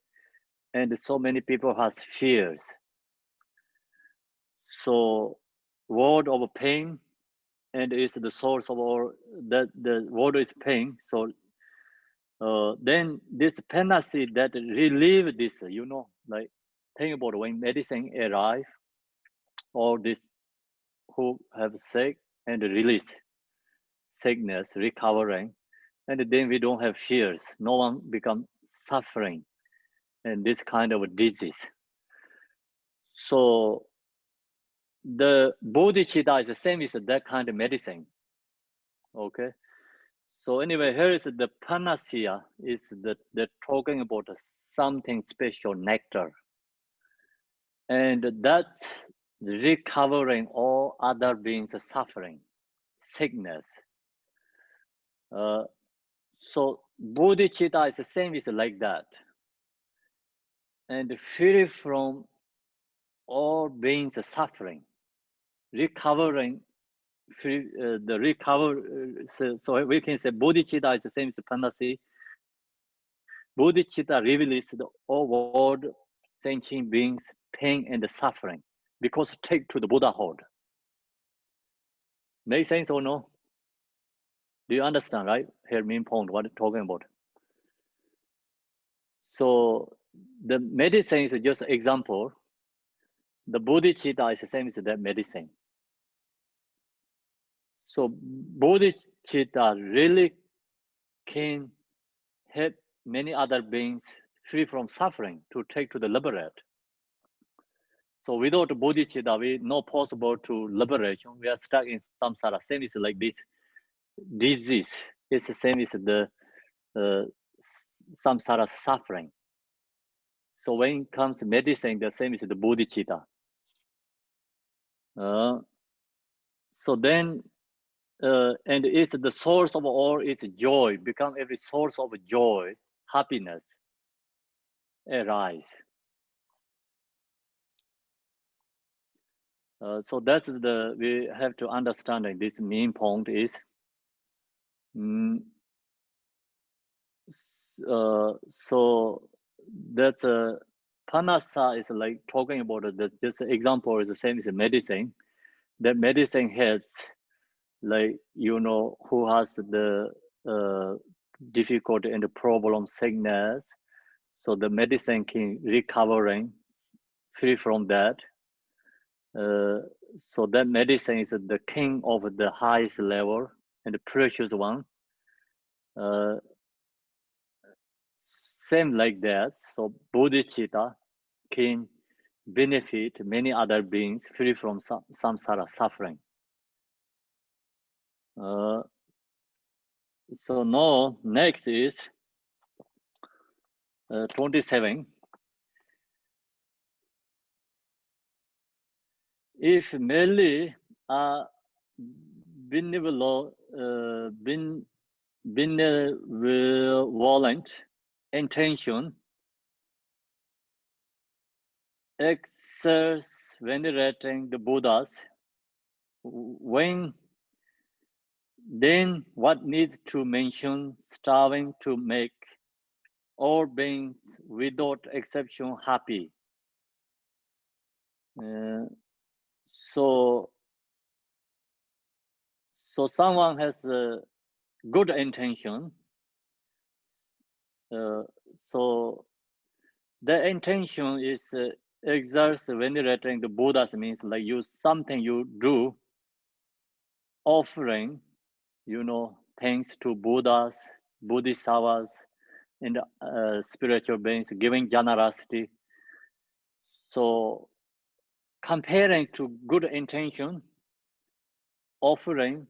and so many people has fears. So word of pain, and is the source of all that the word is pain. So then this penalty that relieve this, like think about when medicine arrive, all this who have sick and release sickness, recovering, and then we don't have fears. No one become suffering and this kind of disease. So the bodhicitta is the same as that kind of medicine. Okay. So anyway, here is the panacea, is that they're talking about something special, nectar. And that's recovering all other beings' suffering, sickness. So bodhicitta is the same as like that. And free from all beings' suffering, recovering, the recover. So we can say bodhicitta is the same as panacea. Bodhicitta releases all world sentient beings, pain and suffering, because take to the Buddhahood. Make sense or no? Do you understand, right? Here, main point, what I'm talking about. So the medicine is just an example. The bodhicitta is the same as that medicine. So bodhicitta really can help many other beings free from suffering to take to the liberate. So without bodhicitta, we not possible to liberation. We are stuck in samsara. Same is like this disease. It's the same as the samsara suffering. So when it comes to medicine, the same as the bodhicitta. So then, and it's the source of all is joy. Become every source of joy, happiness arise. So that's we have to understand that this main point is. So that's a panasa is like talking about it. That's just an example is the same as medicine. That medicine helps, like who has the difficulty and the problem sickness. So the medicine can recovering free from that. So that medicine is the king of the highest level and the precious one. Same like that. So bodhicitta can benefit many other beings free from samsara suffering. So now next is 27. If merely a benevolent intention exerts venerating the Buddhas, then what needs to mention striving to make all beings without exception happy. So someone has a good intention. So the intention is exerts venerating the Buddhas, means like something you do, offering, thanks to Buddhas, Bodhisattvas, and spiritual beings, giving generosity. So comparing to good intention, offering,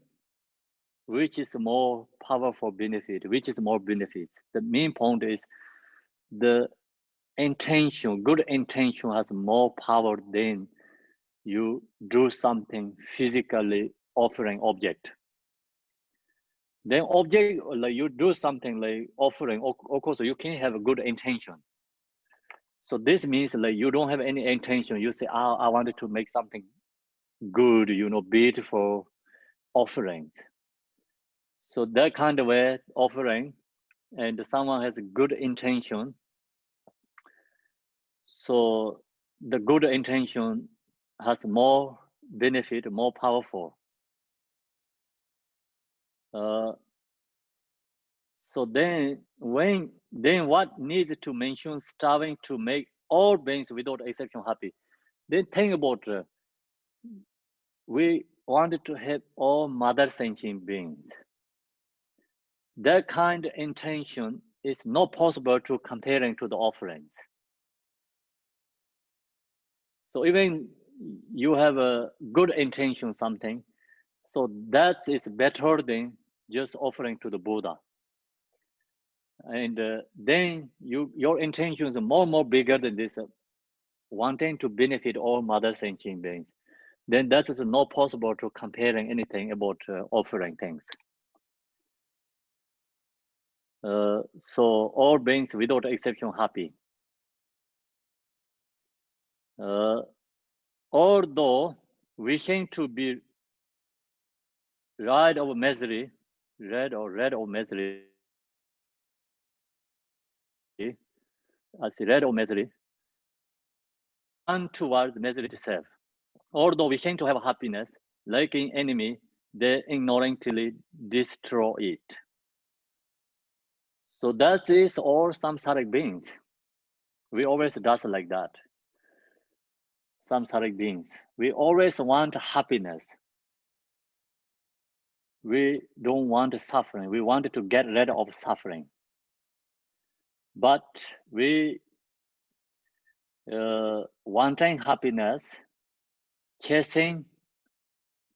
which is more powerful benefit, which is more benefits. The main point is the intention, good intention has more power than you do something physically offering object. Then object, like you do something like offering, of course you can have a good intention. So this means like you don't have any intention. You say, I wanted to make something good, beautiful offerings. So that kind of way offering, and someone has a good intention. So the good intention has more benefit, more powerful. So then what needs to mention striving to make all beings without exception happy? Then think about we wanted to help all mother sentient beings. That kind of intention is not possible to comparing to the offerings. So even you have a good intention something, so that is better than just offering to the Buddha. And then your intention is more and more bigger than this, wanting to benefit all mother sentient beings. Then that is not possible to comparing anything about offering things. So all beings without exception happy. Although wishing to be rid of misery, rid of misery, as rid of misery, and towards misery itself. Although wishing to have happiness, like in enemy, they ignorantly destroy it. So that is all samsaric beings. We always does like that. Samsaric beings. We always want happiness. We don't want suffering. We want to get rid of suffering. But we wanting happiness, chasing,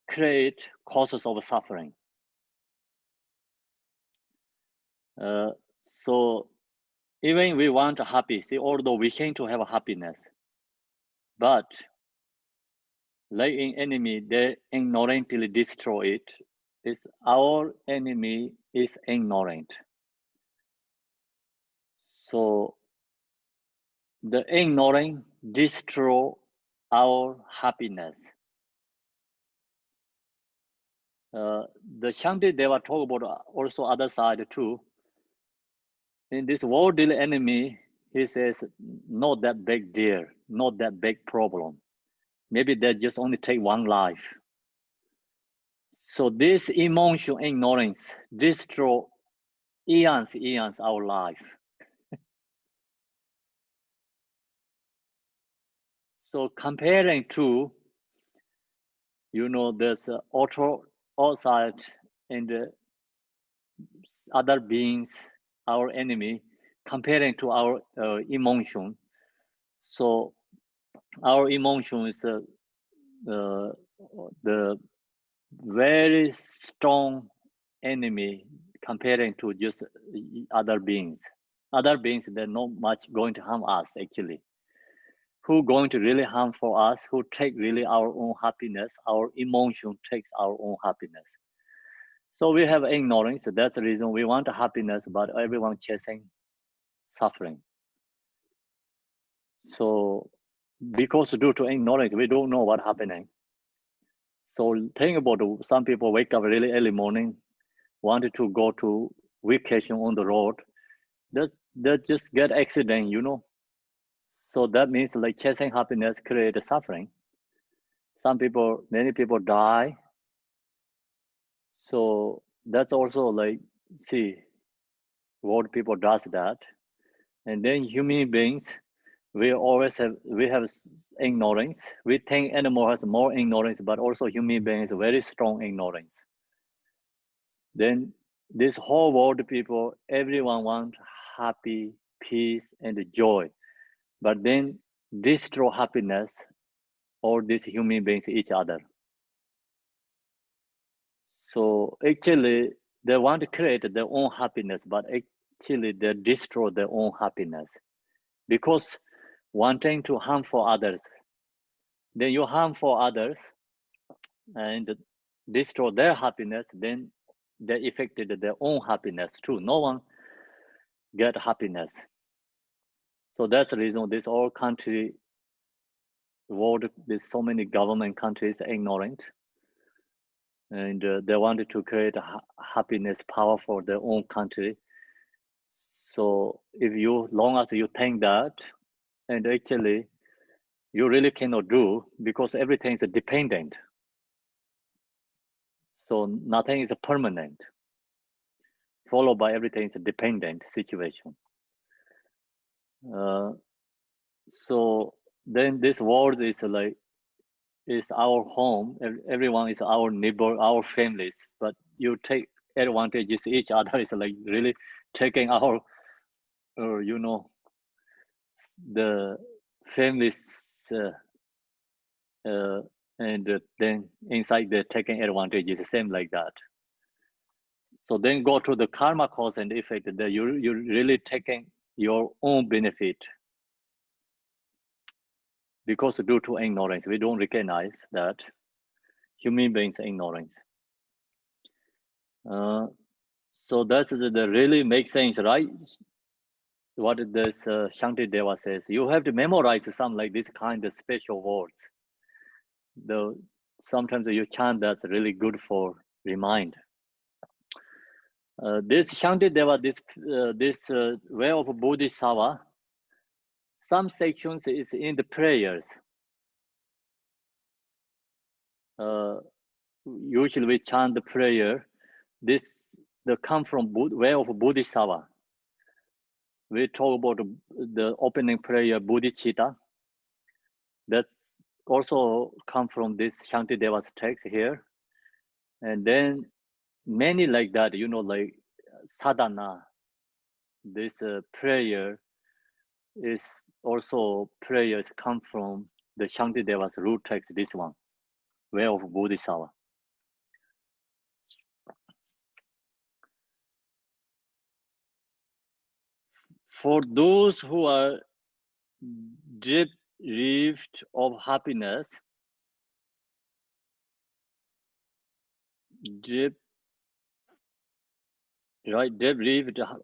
create causes of suffering. So even we want happy, see, although wishing to have happiness, but like in enemy, they ignorantly destroy it. Is our enemy is ignorant. So the ignoring destroy our happiness. The Shantideva talk about also other side too. In this worldly enemy, he says, not that big deal, not that big problem. Maybe they just only take one life. So this emotion ignorance destroy eons our life. So comparing to, there's outside and other beings, our enemy, comparing to our emotion. So our emotion is the very strong enemy comparing to just other beings. Other beings, they're not much going to harm us actually. Who going to really harm for us, who take really our own happiness, our emotion takes our own happiness. So we have ignorance, that's the reason we want happiness, but everyone chasing suffering. So because due to ignorance, we don't know what's happening. So think about some people wake up really early morning, wanted to go to vacation on the road, they just get accident, So that means like chasing happiness create suffering. Many people die. So that's also like, see, what people does that. And then human beings, we have ignorance. We think animal has more ignorance, but also human beings very strong ignorance. Then this whole world people, everyone want happy, peace, and joy. But then destroy happiness, all these human beings each other. So actually, they want to create their own happiness, but actually they destroy their own happiness. Because wanting to harm for others, then you harm for others and destroy their happiness, then they affected their own happiness too. No one get happiness. So that's the reason this all country, world, there's so many government countries ignorant. And they wanted to create a happiness power for their own country. So if you, long as you think that, and actually you really cannot do because everything is dependent. So nothing is permanent, followed by everything is a dependent situation. So then this world is like, is our home. Everyone is our neighbor, our families, but you take advantages each other is like really taking our, you know, the families, and then inside the taking advantage is the same like that. So then go to the karma cause and effect that you're really taking your own benefit because due to ignorance, we don't recognize that human beings ignorance. So that's the really makes sense, right? What this Shantideva says, you have to memorize some like this kind of special words. Though sometimes you chant that's really good for remind. This Shantideva, this way of Bodhisattva, some sections is in the prayers. Usually we chant the prayer. This come from way of Bodhisattva. We talk about the opening prayer Bodhicitta. That's also come from this Shantideva's text here. And then many like that, you know, like sadhana, this prayer is also prayers come from the Shantideva's root text, this one, way of Bodhisattva. For those who are deprived of happiness, deprived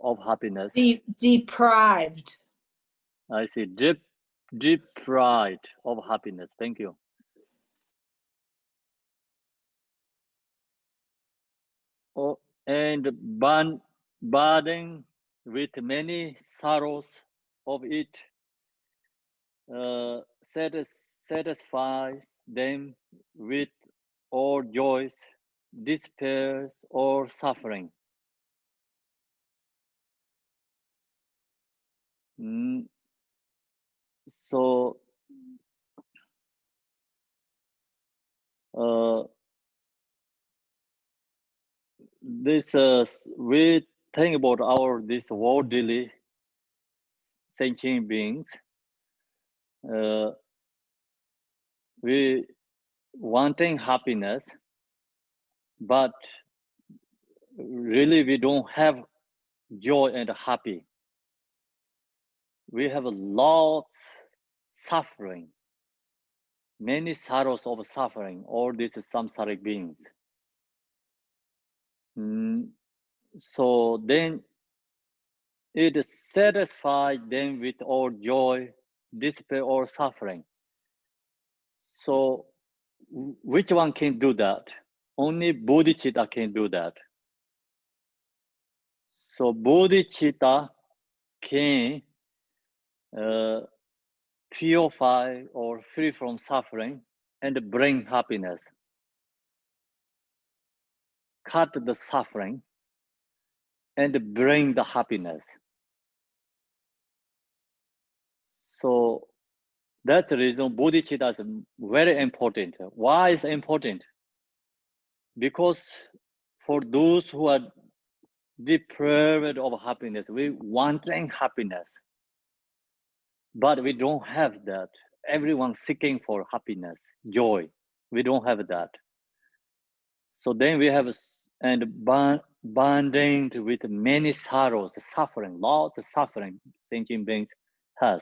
of happiness. Deprived. I see, deprived of happiness. Thank you. Oh, and burdened with many sorrows of it, satisfies them with all joys, despairs, or suffering. So this we think about our this worldly sentient beings. We wanting happiness, but really we don't have joy and happy. We have a lot suffering, many sorrows of suffering, all these samsaric beings. So then it satisfies them with all joy, despair, or suffering. So which one can do that? Only Bodhicitta can do that. So Bodhicitta can purify or free from suffering and bring happiness. Cut the suffering and bring the happiness. So that's the reason Bodhicitta is very important. Why is it important? Because for those who are deprived of happiness, we wanting happiness, but we don't have that. Everyone seeking for happiness, joy. We don't have that. So then we have and burdened with many sorrows, suffering, lots of suffering sentient beings has.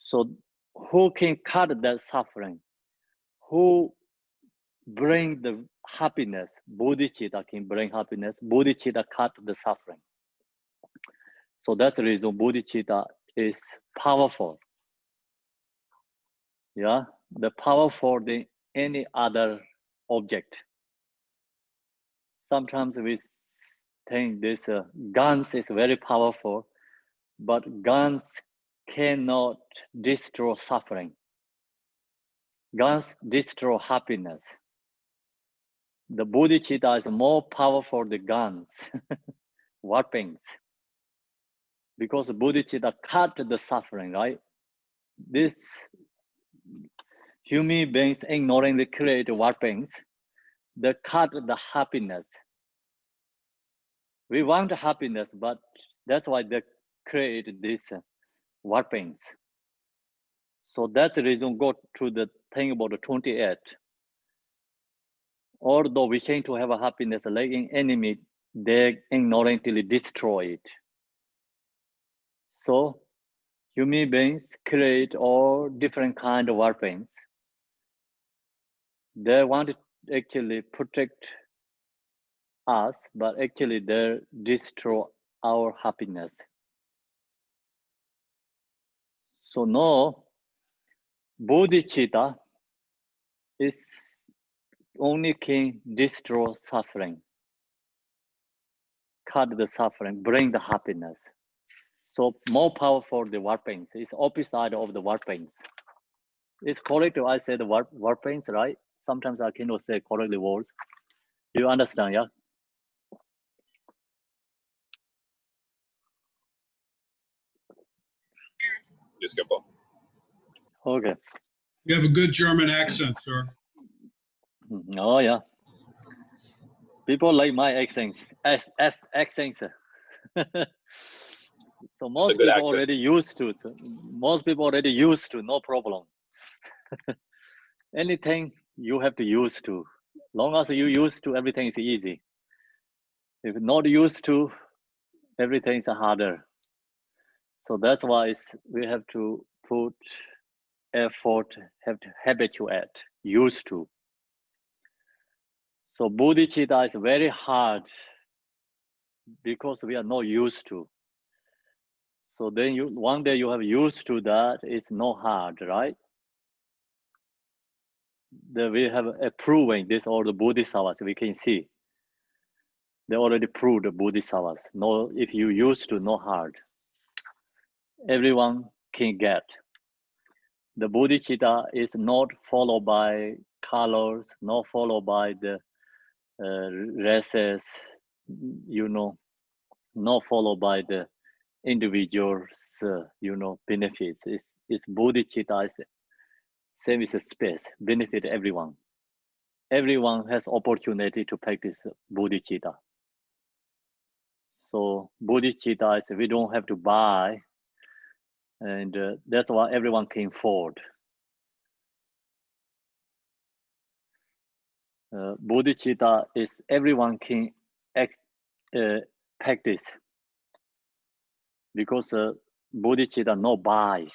So who can cut that suffering? Who bring the happiness? Bodhicitta can bring happiness. Bodhicitta cut the suffering. So that's the reason Bodhicitta is powerful. Yeah, the powerful than any other object. Sometimes we think this guns is very powerful, but guns cannot destroy suffering. Guns destroy happiness. The bodhicitta is more powerful than guns, weapons. Because the bodhicitta cut the suffering, right? This human beings ignoringly create weapons that cut the happiness. We want happiness, but that's why they create these weapons. So that's the reason go to the thing about the 28. Although we seem to have a happiness like an enemy, they ignorantly destroy it. So human beings create all different kind of weapons. They want to actually protect us, but actually they destroy our happiness. So no, bodhicitta is only can destroy suffering, cut the suffering, bring the happiness. So more powerful the weapons. It's opposite of the weapons. It's correct to I say the weapons, right? Sometimes I cannot say correctly words. Do you understand, yeah? Yes, Khenpo. Okay. You have a good German accent, sir. Oh yeah. People like my accents. Accents. So most good people accent. already used to. So most people already used to, no problem. Anything you have to use to. Long as you used to, everything is easy. If not used to, everything is harder. So that's why we have to put effort, have to habituate, used to. So bodhicitta is very hard because we are not used to. So then one day you have used to that, it's not hard, right? Then we have proving this all the bodhisattvas we can see. They already proved the bodhisattvas. No, if you used to, not hard. Everyone can get. The bodhicitta is not followed by colors, not followed by the races, not followed by the individuals, benefits. It's bodhicitta, is same as a space, benefit everyone. Everyone has opportunity to practice bodhicitta. So bodhicitta is we don't have to buy, and that's why everyone can afford. Bodhicitta is everyone can practice because bodhicitta no buys.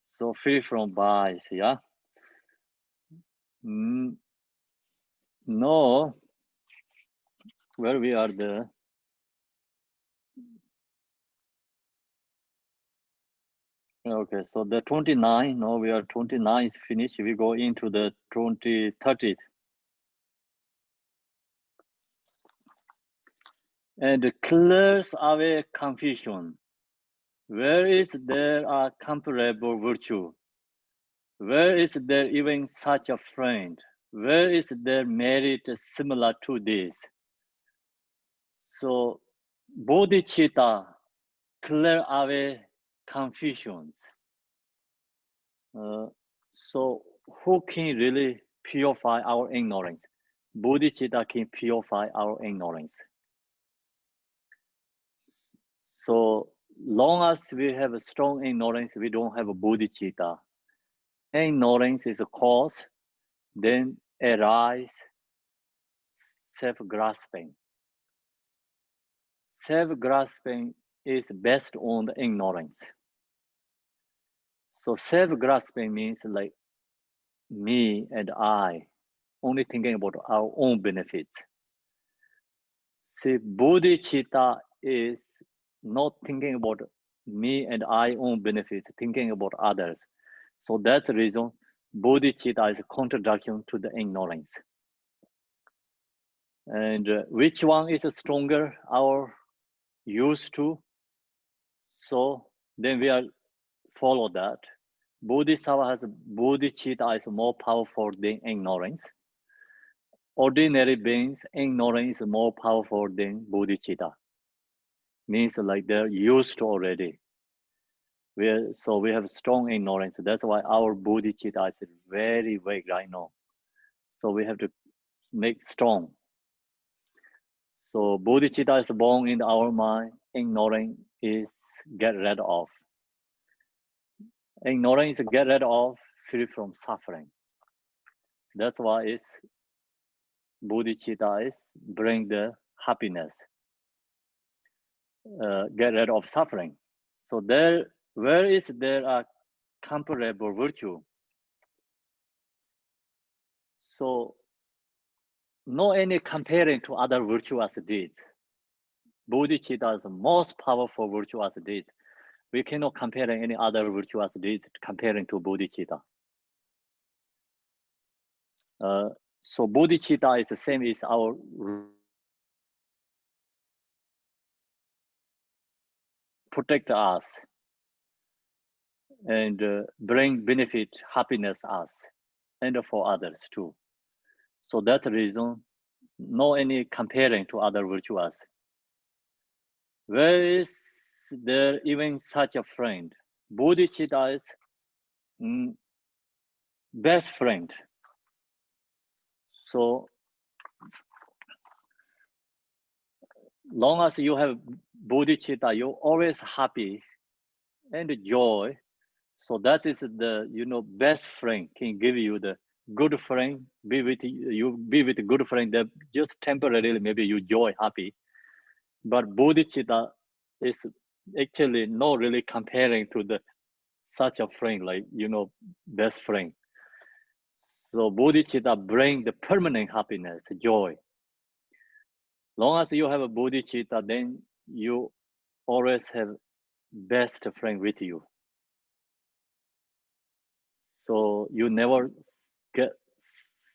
So free from buys, yeah. No, where we are the. Okay, so the 29, no, we are 29 is finished. We go into the 30th. And clears away confusion. Where is there a comparable virtue? Where is there even such a friend? Where is there merit similar to this? So bodhicitta clear away confusions. So who can really purify our ignorance? Bodhicitta can purify our ignorance. So long as we have a strong ignorance, we don't have a bodhicitta. Ignorance is a cause, then arise self-grasping. Self-grasping is based on the ignorance. So self-grasping means like me and I, only thinking about our own benefits. See, bodhicitta is not thinking about me and I own benefits, thinking about others. So that's the reason bodhicitta is a contradiction to the ignorance. And which one is stronger, our used to? So then we are follow that. Bodhisattva has bodhicitta is more powerful than ignorance. Ordinary beings, ignorance is more powerful than bodhicitta. Means like they're used to already. So we have strong ignorance. That's why our bodhicitta is very weak right now. So we have to make strong. So bodhicitta is born in our mind. Ignorance is get rid of. Ignorance is get rid of, free from suffering. That's why it's bodhicitta is bring the happiness, get rid of suffering. So there, where is there a comparable virtue? So no any comparing to other virtue as deeds. Bodhicitta is the most powerful virtue as deeds. We cannot compare any other virtue as deeds comparing to bodhicitta. So bodhicitta is the same as our protect us and bring benefit, happiness us and for others too. So that's the reason, no any comparing to other virtues. Where is there even such a friend? Bodhicitta is best friend. So long as you have bodhicitta, you're always happy and joy. So that is the best friend can give you the good friend, be with you, be with a good friend that just temporarily maybe you joy, happy. But bodhicitta is actually not really comparing to the such a friend like best friend. So bodhicitta bring the permanent happiness, joy. Long as you have a bodhicitta, then you always have best friend with you. So you never get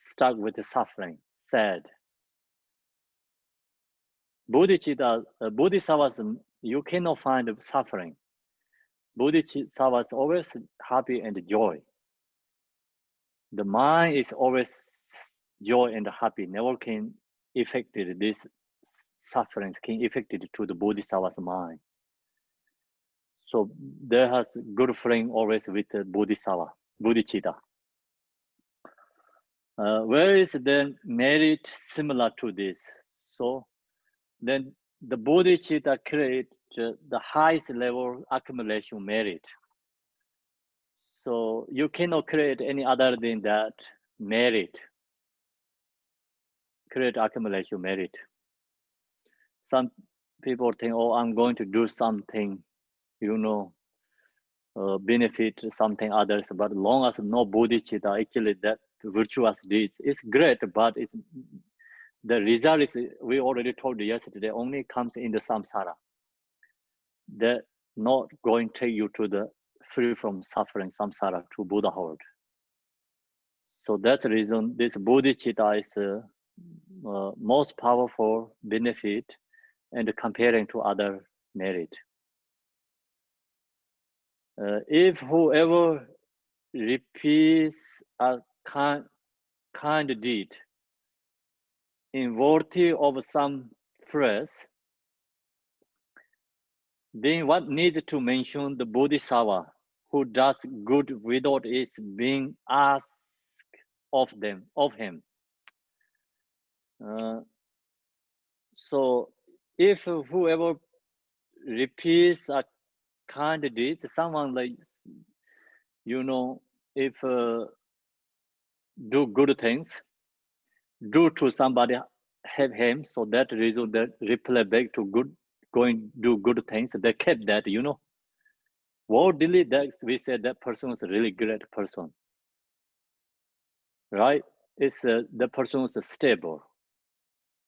stuck with the suffering, sad. Bodhicitta, bodhisattvas, you cannot find suffering. Bodhisattvas always happy and joy. The mind is always joy and happy, never can affect this sufferings can affect it to the bodhisattva's mind. So there has good friend always with the bodhisattva, bodhicitta. Where is the merit similar to this? So then the bodhicitta create the highest level accumulation merit. So you cannot create any other than that merit. Create accumulation merit. Some people think, oh, I'm going to do something, benefit something others, but long as no bodhicitta, actually that virtuous deeds is great, but it's the result is, we already told you yesterday, only comes in the samsara. They're not going to take you to the free from suffering samsara to Buddhahood. So that's the reason this bodhicitta is most powerful benefit and comparing to other merit. If whoever repeats a kind deed in worthy of some phrase, then what needs to mention the bodhisattva who does good without it being asked of him. So if whoever repeats a kind deed, someone like, if do good things, do to somebody have him, so that reason that reply back to good, going do good things, they kept that, worldly, that we said that person is a really great person, right? It's the person is stable,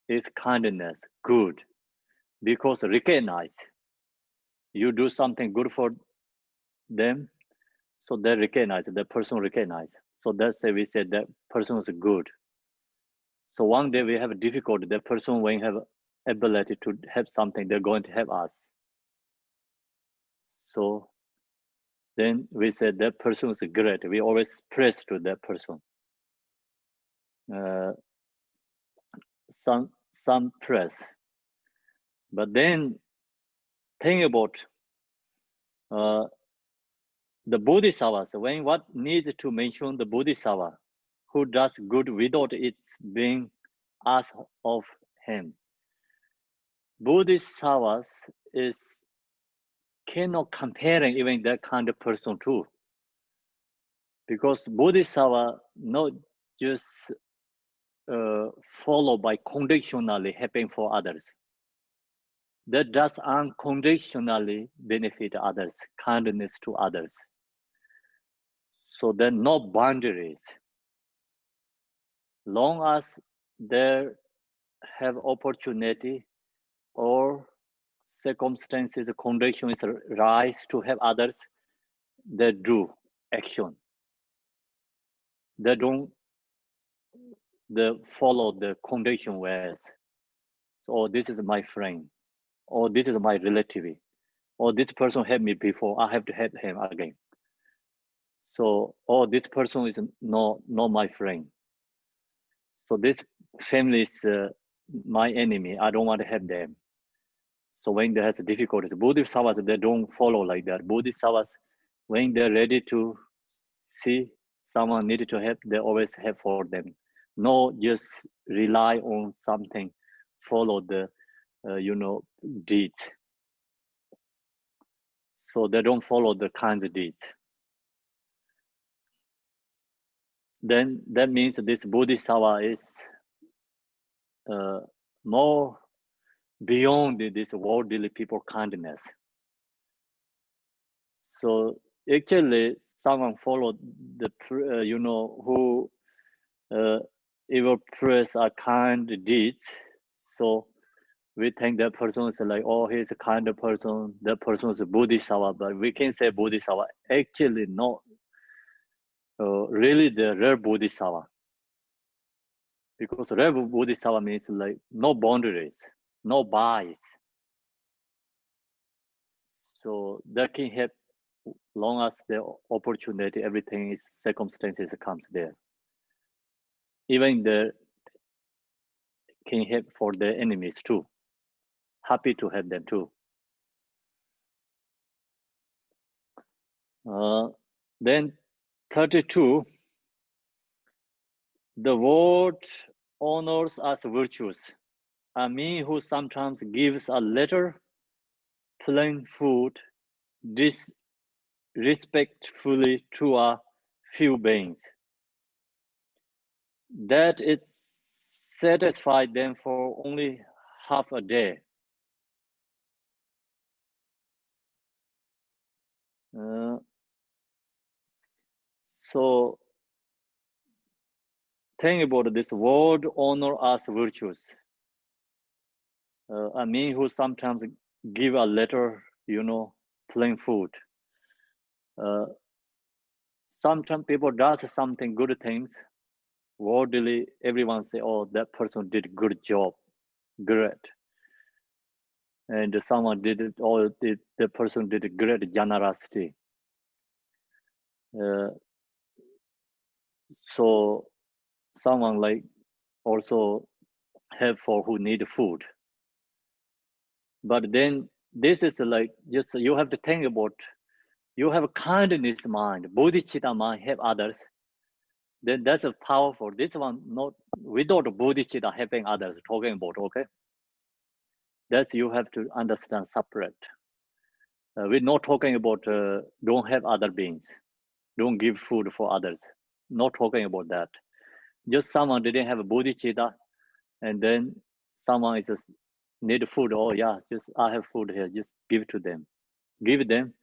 it's kindness, good, because recognize you do something good for them, so they recognize, the person recognize. So that's why we said that person is good. So one day we have a difficulty. The person when have ability to help something, they're going to help us. So then we said that person is great. We always praise to that person. Some praise. But then think about the Bodhisattvas. When what needs to mention the Bodhisattva, who does good without it being asked of him. Bodhisattvas is cannot comparing even that kind of person too. Because Bodhisattva not just follow by conditionally helping for others. That does unconditionally benefit others, kindness to others. So there are no boundaries. Long as there have opportunity or circumstances, conditions rise to help others, they do action. They don't follow the condition ways. So this is my friend, or this is my relative, or this person helped me before, I have to help him again. So, or this person is not my friend. So this family is my enemy. I don't want to help them. So when they have difficulties, Bodhisattvas, they don't follow like that. Bodhisattvas, when they're ready to see someone needed to help, they always help for them. No, just rely on something, follow the, deeds. So they don't follow the kinds of deeds. Then that means this Bodhisattva is more beyond this worldly people kindness. So actually, someone followed the, who evil praise are kind deeds. So we think that person is like, oh, he's a kind of person. That person is a Bodhisattva, but we can say Bodhisattva. Actually, not really the rare Bodhisattva. Because rare Bodhisattva means like no boundaries, no bias. So that can help long as the opportunity, everything is circumstances comes there. Even the can help for the enemies too. Happy to help them too. Then 32, the world honors us virtues. A me who sometimes gives a letter, plain food, disrespectfully to a few beings. That it satisfied them for only half a day. So think about this word honor us virtues. I mean, who sometimes give a letter, plain food. Sometimes people does something good things. Worldly, everyone say, oh, that person did good job, great. And someone did it, or the person did a great generosity. So someone like also help for who need food. But then this is like just you have to think about, you have a kindness mind, bodhicitta mind, help others. Then that's a powerful. This one not without bodhicitta helping others, talking about, okay? That's you have to understand separate. We're not talking about don't help other beings, don't give food for others. Not talking about that. Just someone didn't have a bodhicitta, and then someone is just need food. Oh yeah, just I have food here. Just give to them. Give them.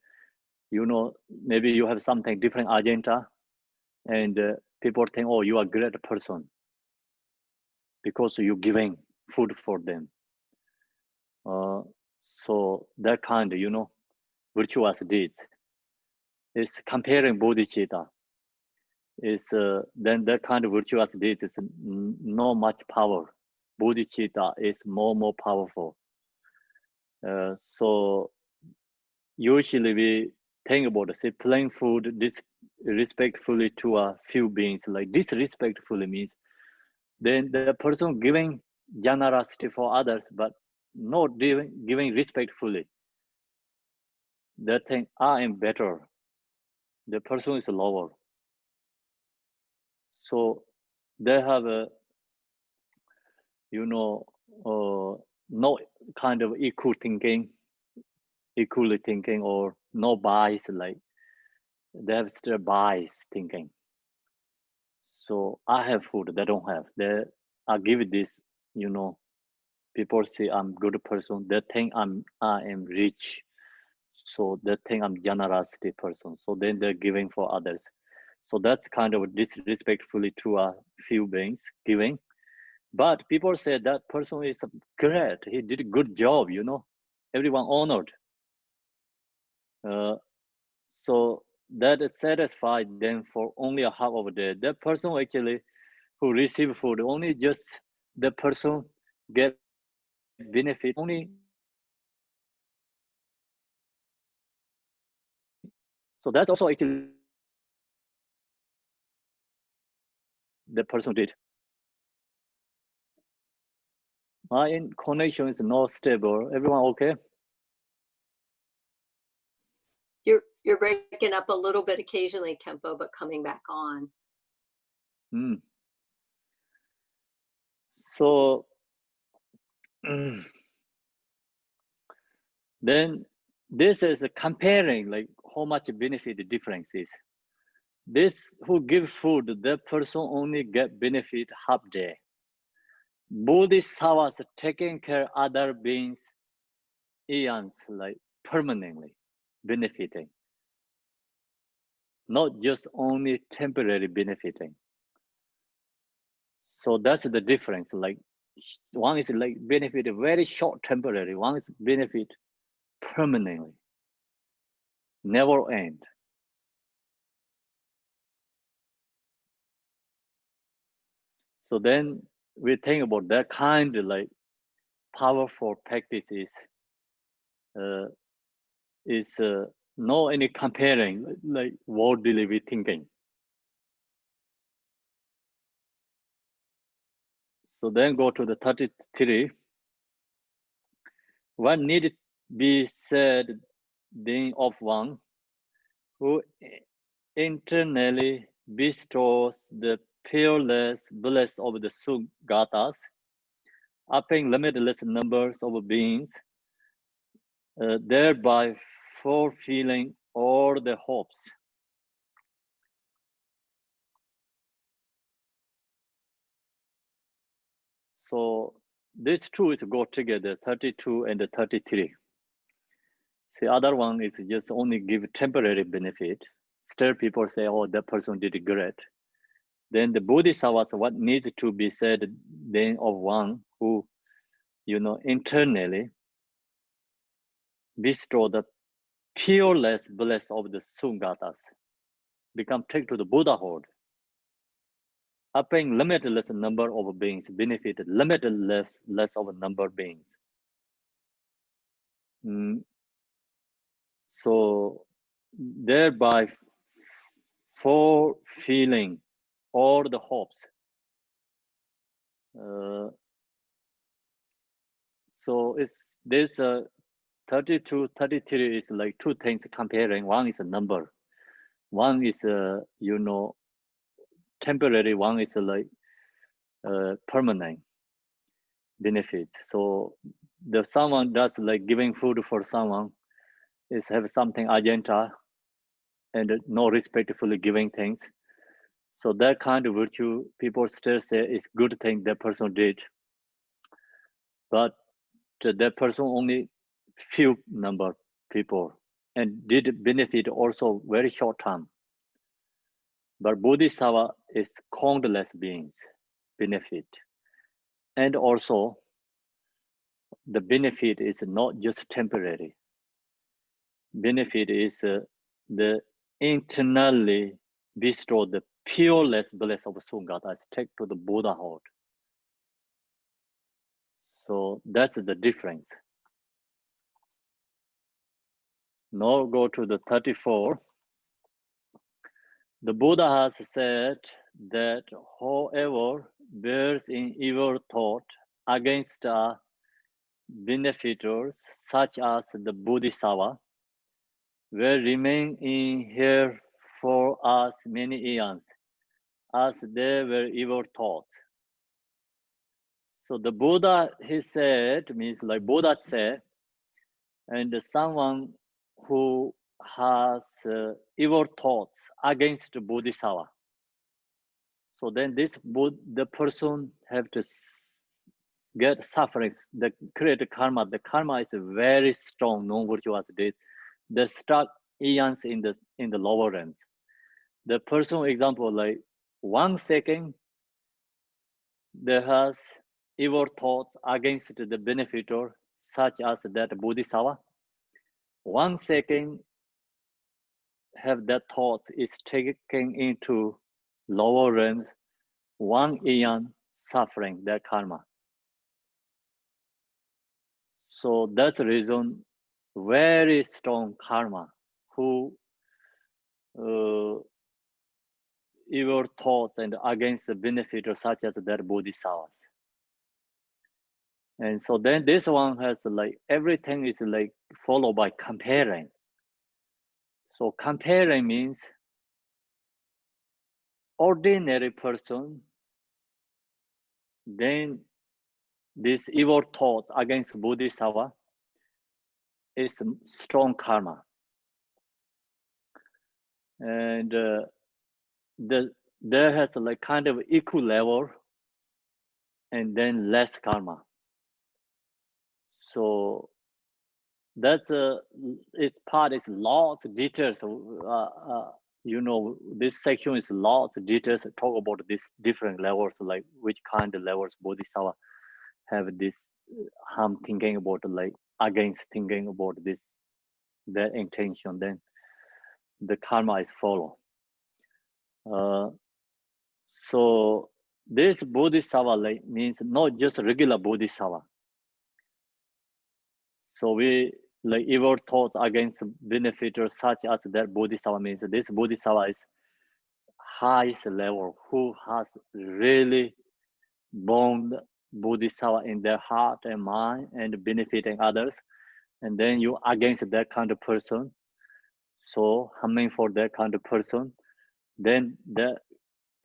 Maybe you have something different agenda, and people think, oh, you are a great person because you're giving food for them. So that kind, virtuous deeds is comparing bodhicitta. is then that kind of virtue as this is not much power. Bodhicitta is more powerful. So usually we think about say plain food disrespectfully to a few beings. Like disrespectfully means then the person giving generosity for others, but not giving respectfully. They think I am better. The person is lower. So they have a no kind of equally thinking or no bias, like they have still bias thinking. So I have food, they don't have. I give this, people say I'm good person, they think I am rich. So they think I'm generosity person. So then they're giving for others. So that's kind of disrespectfully to a few beings giving. But people say that person is great. He did a good job, Everyone honored. So that is satisfied them for only a half of a day. That person actually who receive food, only just the person get benefit only. So that's also actually the person did. My connection is not stable. Everyone okay? You're breaking up a little bit occasionally, Khenpo, but coming back on. So then this is comparing like how much benefit the difference is. This who give food, that person only get benefit half day. Bodhisattvas taking care other beings, eons, like permanently benefiting. Not just only temporary benefiting. So that's the difference. Like one is like benefit very short temporary, one is benefit permanently, never end. So then we think about that kind of like powerful practices is no any comparing like worldly we thinking. So then go to the 33. What need be said then of one who internally bestows the peerless bliss of the Sugatas, upping limitless numbers of beings, thereby fulfilling all the hopes. So these two is go together, 32 and 33. The other one is just only give temporary benefit. Still people say, oh, that person did great. Then the Bodhisattvas, what needs to be said then of one who, internally bestow the peerless bliss of the Sungatas, become take to the Buddhahood, upping limitless number of beings, benefited limitless less of a number of beings. So thereby fulfilling all the hopes. So there's a 32, 33 is like two things comparing. One is a number. One is temporary. One is like permanent benefit. So the someone does like giving food for someone is have something agenda and no respectfully giving things. So that kind of virtue, people still say is good thing that person did. But that person only few number people and did benefit also very short term. But Bodhisattva is countless beings benefit. And also the benefit is not just temporary. Benefit is the internally bestow the pureless bliss of Sungata is take to the Buddhahood. So that's the difference. Now go to the 34. The Buddha has said that whoever bears in evil thought against benefactors such as the Bodhisattva will remain in here for us many eons, as they were evil thoughts. So the Buddha, he said, means like Buddha said, and someone who has evil thoughts against the Bodhisattva. So then the person have to get suffering, the create karma. The karma is very strong, non-virtuous deed. They stuck eons in the lower realms. The person, example, like 1 second, they has evil thoughts against the benefactor, such as that Bodhisattva. 1 second, have that thought is taken into lower realms, 1 eon suffering that karma. So that's the reason, very strong karma, who evil thoughts and against the benefactor such as that Bodhisattvas. And so then this one has like, everything is like followed by comparing. So comparing means ordinary person, then this evil thought against Bodhisattva is strong karma. And there has like kind of equal level and then less karma. So that's its part is lots of details. You know, this section is lots of details talk about these different levels, like which kind of levels Bodhisattva have this harm thinking about, like against thinking about this, their intention, then the karma is follow. So this Bodhisattva like means not just regular Bodhisattva. So we like evil thoughts against benefactors such as that Bodhisattva means this Bodhisattva is highest level, who has really bound Bodhisattva in their heart and mind and benefiting others. And then you against that kind of person, so harming for that kind of person, then the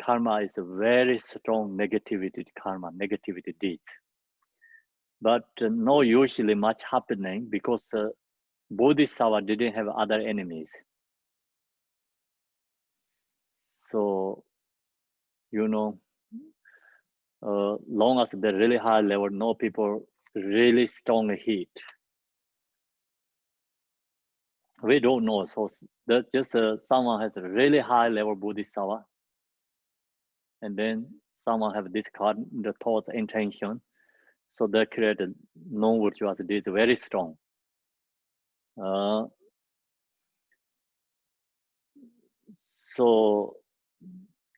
karma is a very strong negativity karma, negativity deeds. But not usually much happening because Bodhisattva didn't have other enemies. So, you know, long as the really high level, no people really strong heat. We don't know. So that's just someone has a really high level Bodhisattva, and then someone have this kind the thoughts intention. So they create a non-virtuous deeds very strong. So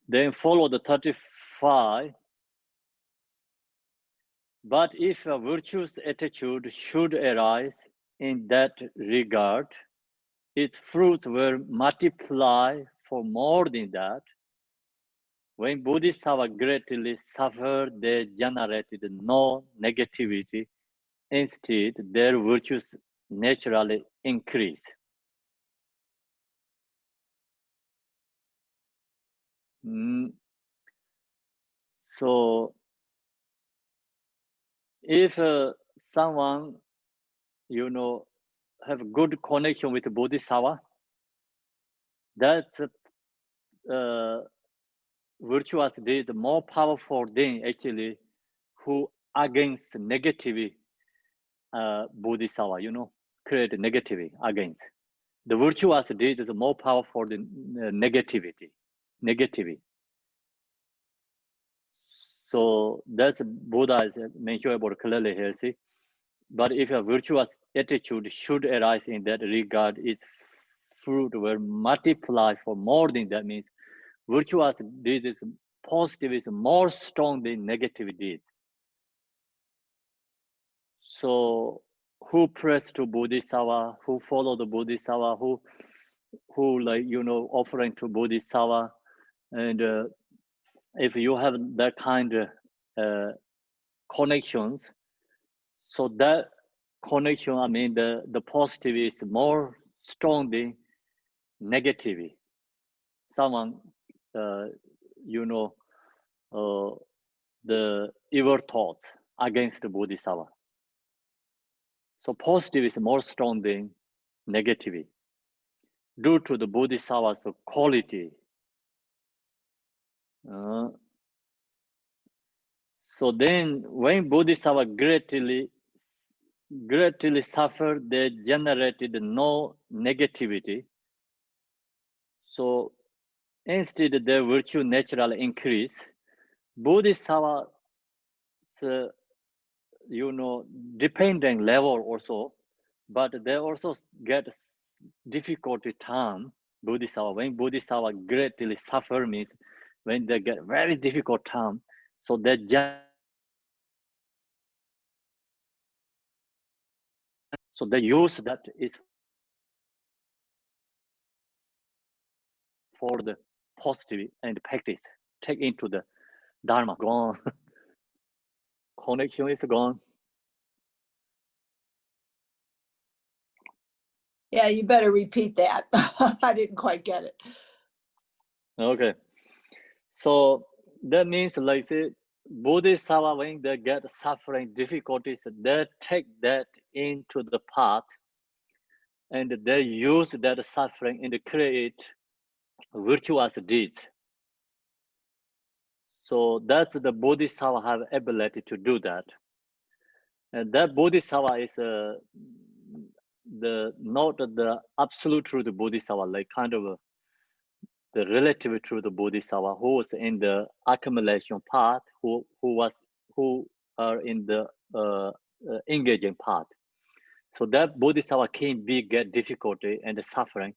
then follow the 35. But if a virtuous attitude should arise in that regard, its fruits will multiply for more than that. When Bodhisattva greatly suffered, they generated no negativity. Instead, their virtues naturally increase. So, if someone, you know, have good connection with Bodhisattva, that's virtuous deeds more powerful than actually who against negativity Bodhisattva, you know, create negativity against. The virtuous deed is more powerful than negativity. So that's Buddha is mentioned about clearly here, see. But if a virtuous attitude should arise in that regard, its fruit will multiply for more than that. Means virtuous deeds is positive is more strong than negative deeds. So who prays to Bodhisattva, who follow the Bodhisattva, who like, you know, offering to Bodhisattva, and if you have that kind of connections, so that connection, I mean, the positive is more strong than negative. Someone, you know, the evil thoughts against the Bodhisattva. So positive is more strong than negative due to the Bodhisattva's quality. So then when Bodhisattva greatly suffered, they generated no negativity. So instead their virtue naturally increase. Bodhisattva's, you know, dependent level also, but they also get difficulty time. Bodhisattva, when Bodhisattva greatly suffer means when they get very difficult time, so they use that is for the positive and practice. Take into the Dharma. Gone. Connection is gone. Yeah, you better repeat that. I didn't quite get it. Okay. So that means, like say, Bodhisattva, when they get suffering difficulties, they take that into the path and they use that suffering and create virtuous deeds. So that's the Bodhisattva have ability to do that. And that Bodhisattva is not the absolute truth Bodhisattva, like kind of the relative truth Bodhisattva who was in the accumulation path, who are in the engaging path. So that Bodhisattva can get difficulty and suffering,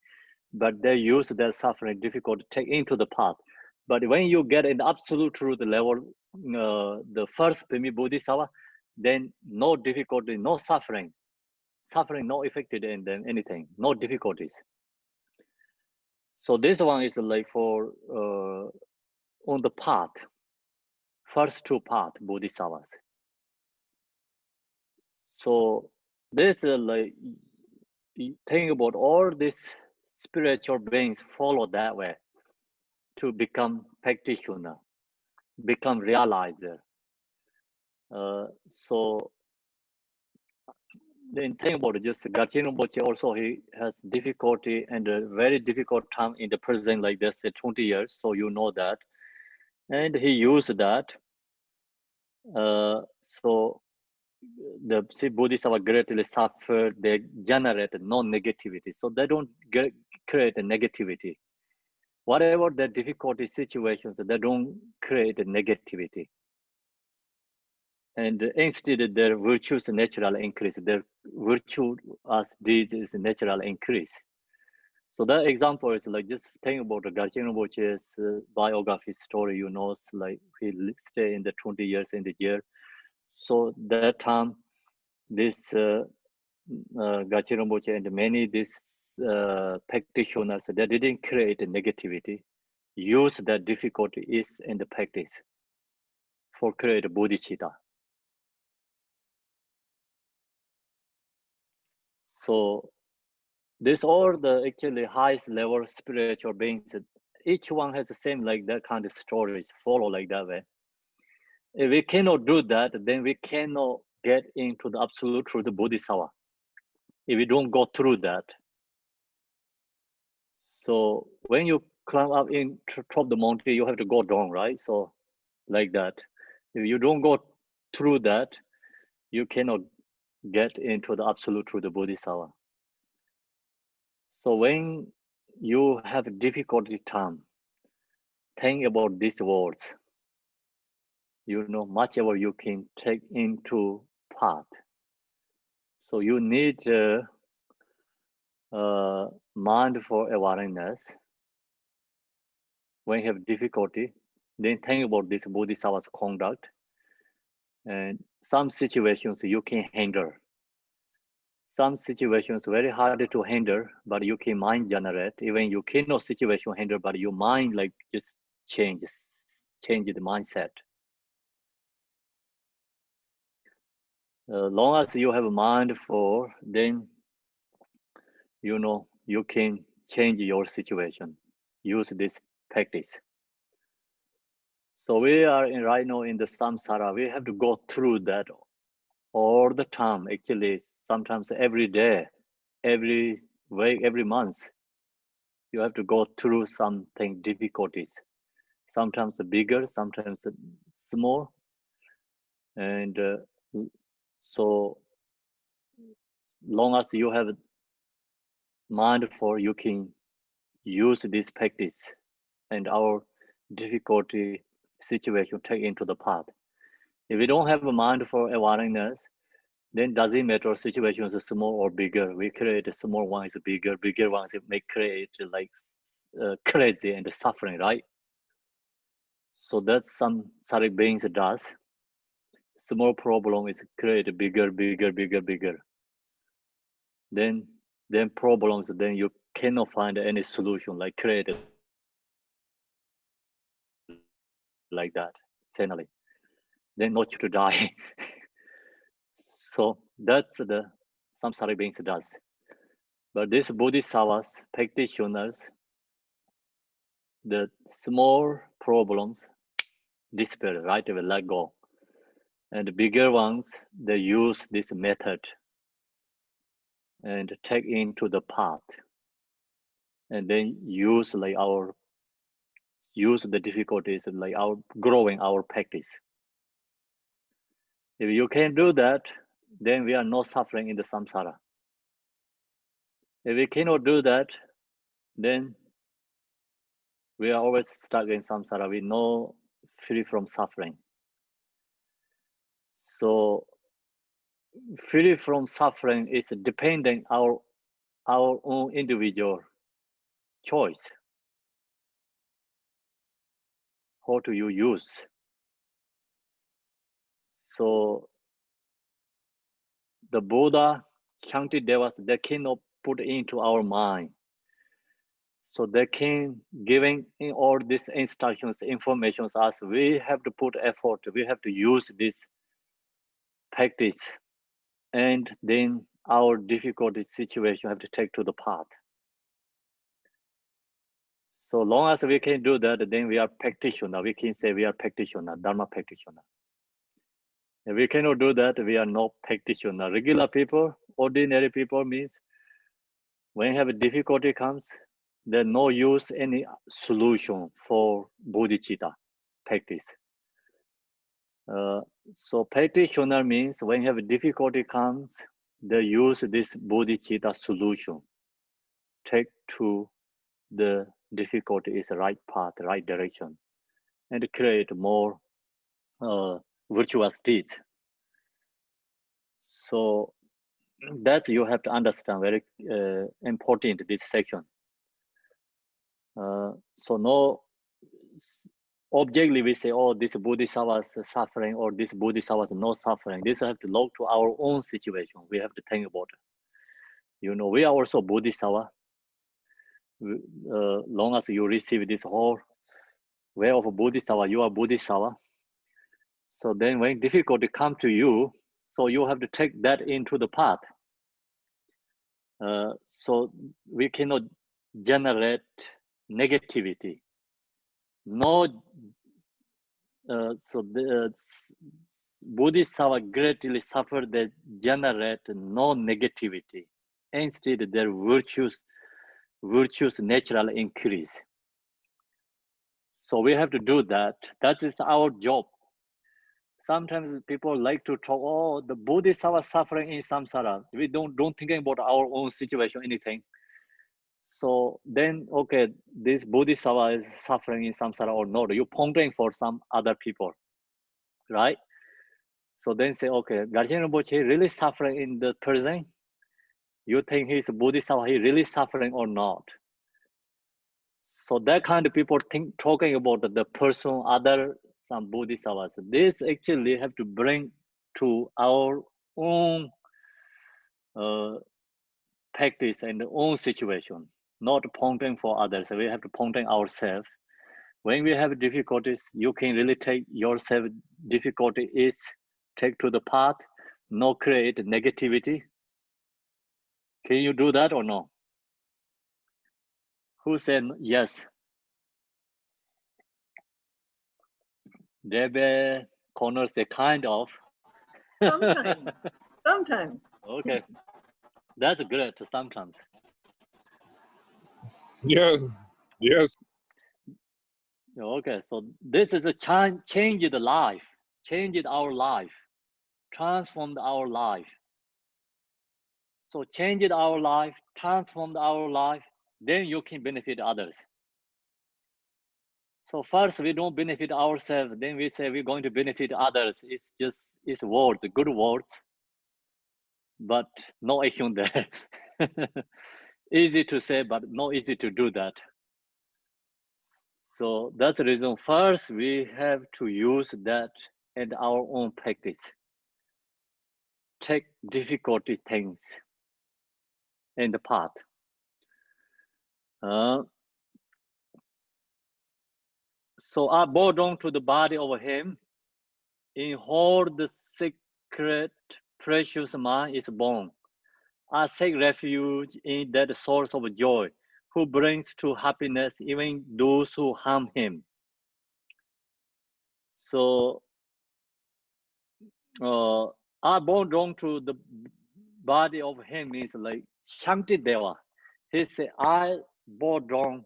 but they use that suffering difficulty to take into the path. But when you get in the absolute truth level, the first Pimi Bodhisattva, then no difficulty, no suffering, no affected in them, anything, no difficulties. So this one is like for on the path, first two path Bodhisattvas. So this like think about all these spiritual beings follow that way to become practitioner, become realizer. So then think about it, just Gachen Rinpoche also, he has difficulty and a very difficult time in the present like this, 20 years, so you know that. And he used that. So the Bodhisattva greatly suffered, they generate non-negativity. So they don't create a negativity. Whatever the difficulty situations, they don't create a negativity. And instead, their virtues naturally increase. Their virtue as deeds is natural increase. So that example is like just think about the Gachen Rinpoche's biography story. You know, like he stay in the 20 years in the year. So that time, this Gachen Rinpoche and many these practitioners, they didn't create a negativity. Use that difficulty is in the practice for create bodhicitta. So this all the actually highest level spiritual beings. Each one has the same like that kind of stories follow like that way. If we cannot do that, then we cannot get into the absolute truth, the Bodhisattva. If we don't go through that. So when you climb up in top the mountain, you have to go down, right? So like that. If you don't go through that, you cannot get into the absolute truth, the Bodhisattva. So when you have a difficulty time, think about these words. You know, much ever you can take into part. So you need mindful awareness. when you have difficulty, then think about this Bodhisattva's conduct. And some situations you can handle. Some situations very hard to handle, but you can mind generate. Even you cannot situation handle, but your mind like just change the mindset. Long as you have a mind for, then you can change your situation. Use this practice. So we are right now in the samsara. We have to go through that all the time. Actually, sometimes every day, every week, every month, you have to go through something difficulties. Sometimes bigger, sometimes small, and so long as you have mind for, you can use this practice and our difficulty situation take into the path. If we don't have a mind for awareness, then doesn't matter situations are small or bigger. We create a small one is bigger ones it may create like crazy and suffering, right? So that's some Saric beings does. Small problem is create bigger. Then problems, then you cannot find any solution like create like that finally. Then not to die. So that's the samsara beings does. But these bodhisattvas, practitioners, the small problems disappear, right? They will let go. And the bigger ones, they use this method and take into the path. And then use the difficulties like our growing our practice. If you can do that, then we are not suffering in the samsara. If we cannot do that, then we are always stuck in samsara. We know free from suffering. So free from suffering is depending our own individual choice. How do you use? So the Buddha, Shantideva, they cannot put into our mind. So they can giving in all these instructions, information us. We have to put effort. We have to use this practice, and then our difficult situation have to take to the path. So long as we can do that, then we are practitioner. We can say we are practitioner, Dharma practitioner. If we cannot do that, we are not practitioner. Regular people, ordinary people means when you have a difficulty comes, there's no use any solution for bodhicitta practice. So practitioner means when you have a difficulty comes, they use this bodhicitta solution. Take to the difficulty is the right path, right direction, and create more virtuous deeds. So that you have to understand very important this section. So no, objectively we say, oh, this bodhisattva is suffering or this bodhisattva is not suffering. This have to look to our own situation. We have to think about it. We are also bodhisattva. Long as you receive this whole way of bodhisattva, you are bodhisattva. So then when difficulty come to you, so you have to take that into the path. So we cannot generate negativity. No, so the Bodhisattva greatly suffer that generate no negativity. Instead, their virtues naturally increase. So we have to do that. That is our job. Sometimes people like to talk, oh, the Bodhisattva suffering in samsara. We don't think about our own situation, anything. So then, okay, this Bodhisattva is suffering in samsara or not. You're pondering for some other people, right? So then say, okay, Garchen Rinpoche really suffering in the present? You think he's a Bodhisattva, he really suffering or not? So that kind of people talking about the person, other some bodhisattvas. This actually have to bring to our own practice and own situation, not pointing for others. We have to pointing ourselves. When we have difficulties, you can really take yourself. Difficulty is take to the path, not create negativity. Can you do that or no? Who said yes? There corners a kind of. Sometimes, sometimes. Okay, that's great. Sometimes. Yeah. Yes. Okay, so this is a changed life, changed our life, transformed our life. So changed our life, transformed our life, then you can benefit others. So first we don't benefit ourselves, then we say we're going to benefit others. It's words, good words, but no action there. Easy to say, but not easy to do that. So that's the reason. First, we have to use that in our own practice. Take difficulty things in the path. So I bow down to the body of him, in whom the secret precious mind is born. I seek refuge in that source of joy, who brings to happiness even those who harm him. So I bow down to the body of him is like Shantideva. He said, I bow down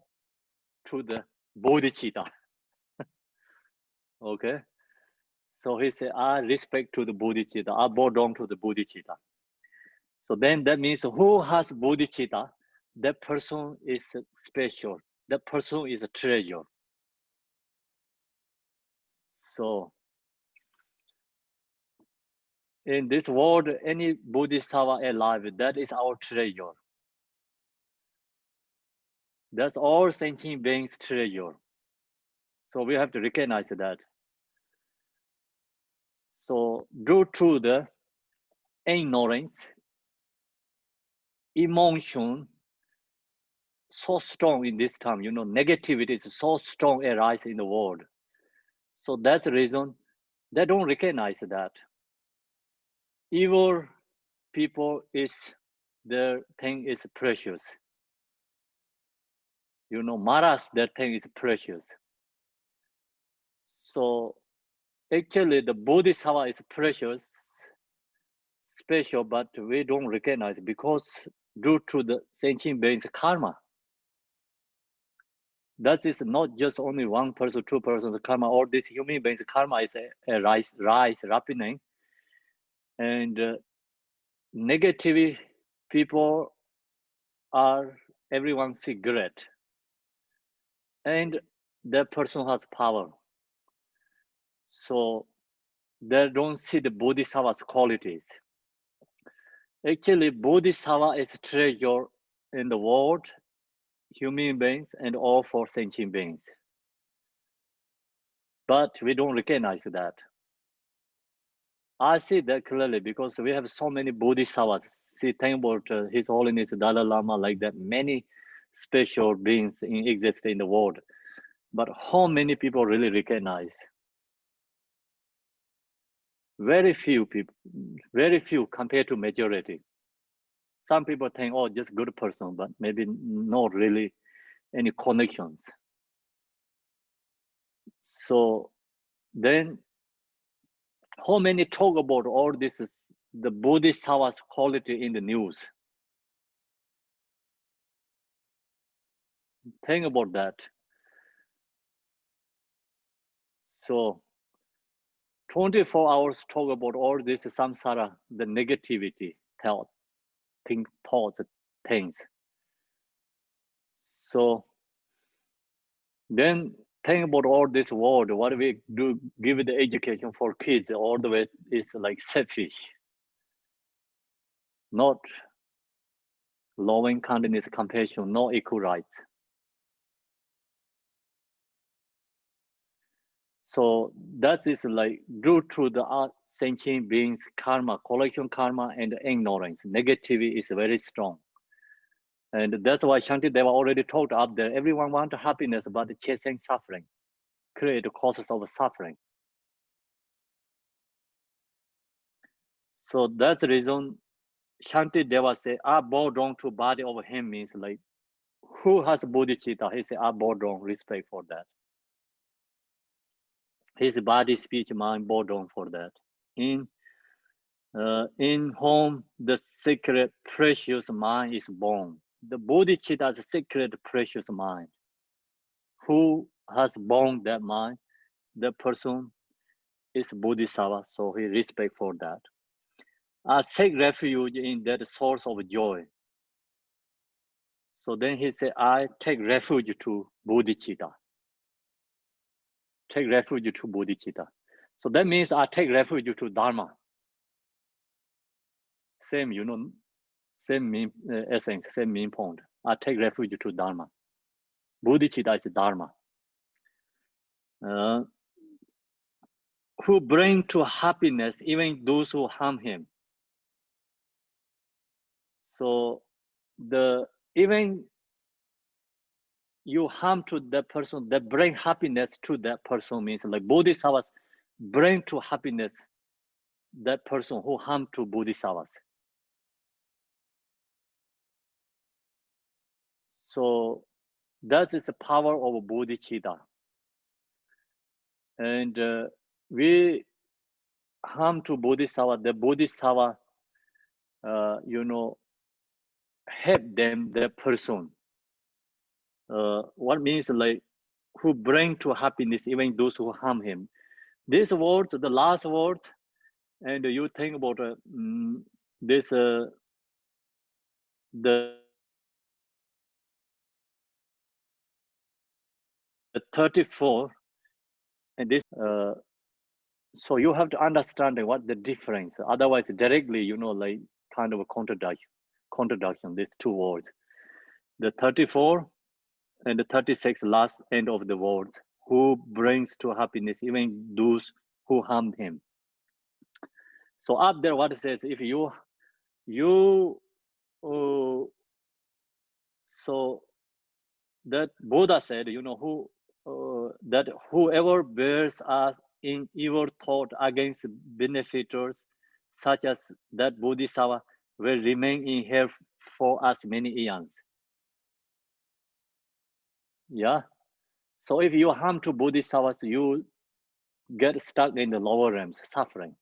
to the Bodhisattva. Okay. So he said, I respect to the Bodhisattva. I bow down to the Bodhisattva. So then that means who has Bodhisattva, that person is special. That person is a treasure. So in this world, any Bodhisattva alive, that is our treasure. That's all sentient beings' treasure. So we have to recognize that. So due to the ignorance, emotion, so strong in this time, negativity is so strong arise in the world. So that's the reason they don't recognize that. Evil people is their thing is precious. Maras, their thing is precious. So actually the Bodhisattva is precious, special, but we don't recognize because due to the sentient beings karma. That is not just only one person, two persons karma, or this human beings karma is a rise, happening. And negative people are everyone cigarette. And that person has power. So they don't see the Bodhisattva's qualities. Actually, Bodhisattva is a treasure in the world, human beings, and all for sentient beings. But we don't recognize that. I see that clearly because we have so many Bodhisattvas. See, think about His Holiness Dalai Lama, like that, many special beings exist in the world. But how many people really recognize? Very few people, very few compared to majority. Some people think, oh, just good person, but maybe not really any connections. So then, how many talk about all this, the Bodhisattva's quality in the news? Think about that. So 24 hours talk about all this samsara, the negativity, thoughts, things. So then think about all this world, what we do, give the education for kids, all the way is like selfish. Not loving kindness, compassion, no equal rights. So that is like due to the sentient beings karma, collection karma, and ignorance. Negativity is very strong. And that's why Shantideva already talked up there. Everyone wants happiness, but chasing suffering, create causes of suffering. So that's the reason Shantideva say, I bow down to body of him means like, who has bodhicitta? He say, I bow down, respect for that. His body, speech, mind, bow down for that. In whom the sacred, precious mind is born. The bodhicitta is a sacred, precious mind. Who has born that mind? The person is bodhisattva, so he respect for that. I take refuge in that source of joy. So then he said, I take refuge to bodhicitta. Take refuge to bodhicitta. So that means I take refuge to dharma. Same, you know, same mean essence, same mean point. I take refuge to dharma. Bodhicitta is dharma. Who bring to happiness even those who harm him. So even you harm to that person, that bring happiness to that person means like bodhisattvas bring to happiness that person who harm to bodhisattvas. So that is the power of bodhicitta. And we harm to bodhisattva, the bodhisattva, you know, help them, the person. What means like who bring to happiness even those who harm him. These words, the last words, and you think about this, the 34, and this, so you have to understand what the difference. Otherwise, directly, you know, like kind of a contradiction, these two words. The 34 and the 36 last end of the words, who brings to happiness even those who harmed him. So up there, what it says, if so that Buddha said, you know, that whoever bears us in evil thought against benefactors, such as that Bodhisattva, will remain in hell for us many eons. Yeah. So if you harm to Bodhisattvas, you get stuck in the lower realms, suffering,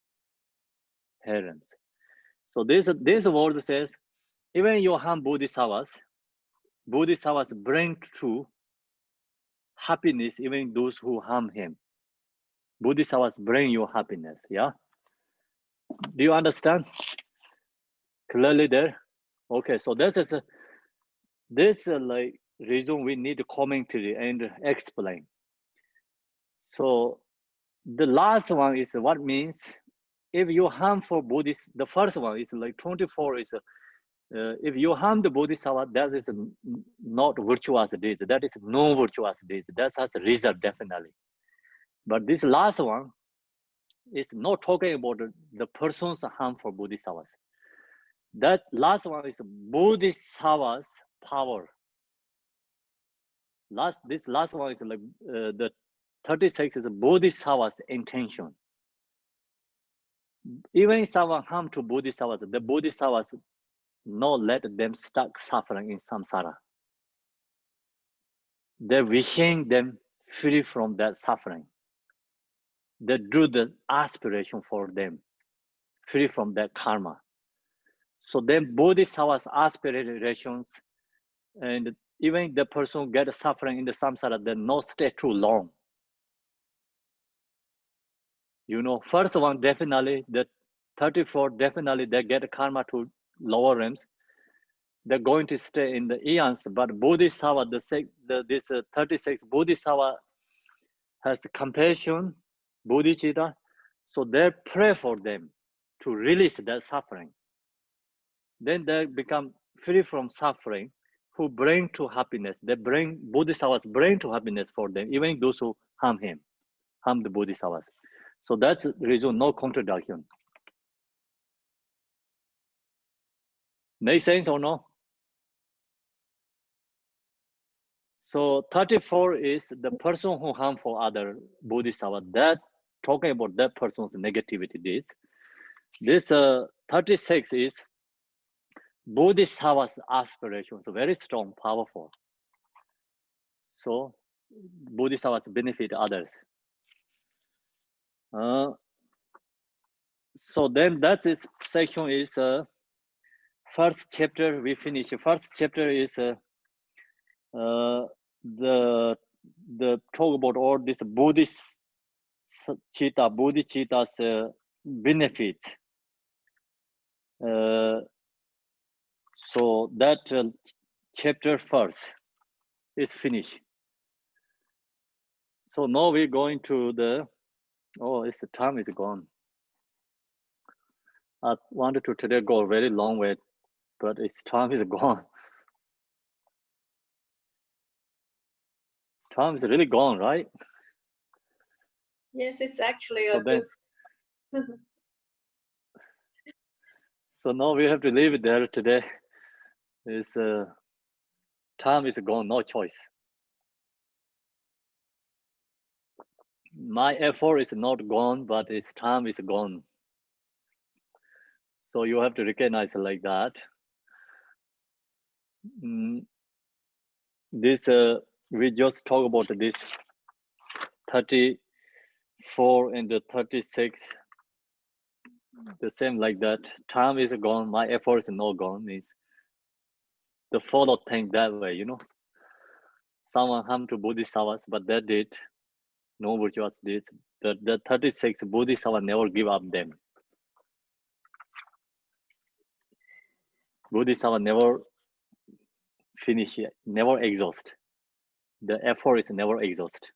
hell realms. So this word says, even you harm Bodhisattvas bring to happiness even those who harm him. Bodhisattvas bring you happiness. Yeah. Do you understand clearly there? Okay. So this is like reason we need to commentary and explain. So the last one is what means if you harm for Buddhist. The first one is like 24 is if you harm the Bodhisattva, that is not virtuous deeds. That is no virtuous deeds. That has a result definitely. But this last one is not talking about the person's harm for Bodhisattvas. That last one is Bodhisattva's power. This last one is like the 36 is Bodhisattva's intention. Even if someone harm to Bodhisattvas, the Bodhisattvas not let them stuck suffering in samsara. They're wishing them free from that suffering. They do the aspiration for them, free from that karma. So then Bodhisattva's aspirations, and even the person get suffering in the samsara, they not stay too long. You know, first one definitely, the 34 definitely they get karma to lower realms. They're going to stay in the eons, but Bodhisattva, this 36 Bodhisattva has compassion, bodhicitta, so they pray for them to release their suffering. Then they become free from suffering, who bring to happiness. They bring Bodhisattvas bring to happiness for them, even those who harm him. harm the bodhisattvas. So that's the reason, no contradiction. Make sense or no? So 34 is the person who harm for other bodhisattva. That talking about that person's negativity deeds. This 36 is bodhisattva's aspirations, very strong, powerful. So bodhisattvas benefit others. So then that is section is first chapter we finish. First chapter is the talk about all this bodhicitta's benefit. So that chapter first is finished. So now we're going to the, it's the time is gone. I wanted to today go a very long way, but its time is gone. Time is really gone, right? Yes, it's actually So a then, good. so now we have to leave it there today. Is time is gone, no choice. My effort is not gone, but its time is gone. So you have to recognize it like that. This we just talk about this 34 and the 36. The same like that. Time is gone. My effort is not gone. Means the follow thing that way, you know. Someone harmed to bodhisattvas, but that did no virtuous deeds. The 36 bodhisattva never give up them. Bodhisattva never finish it, never exhaust. The effort is never exhaust.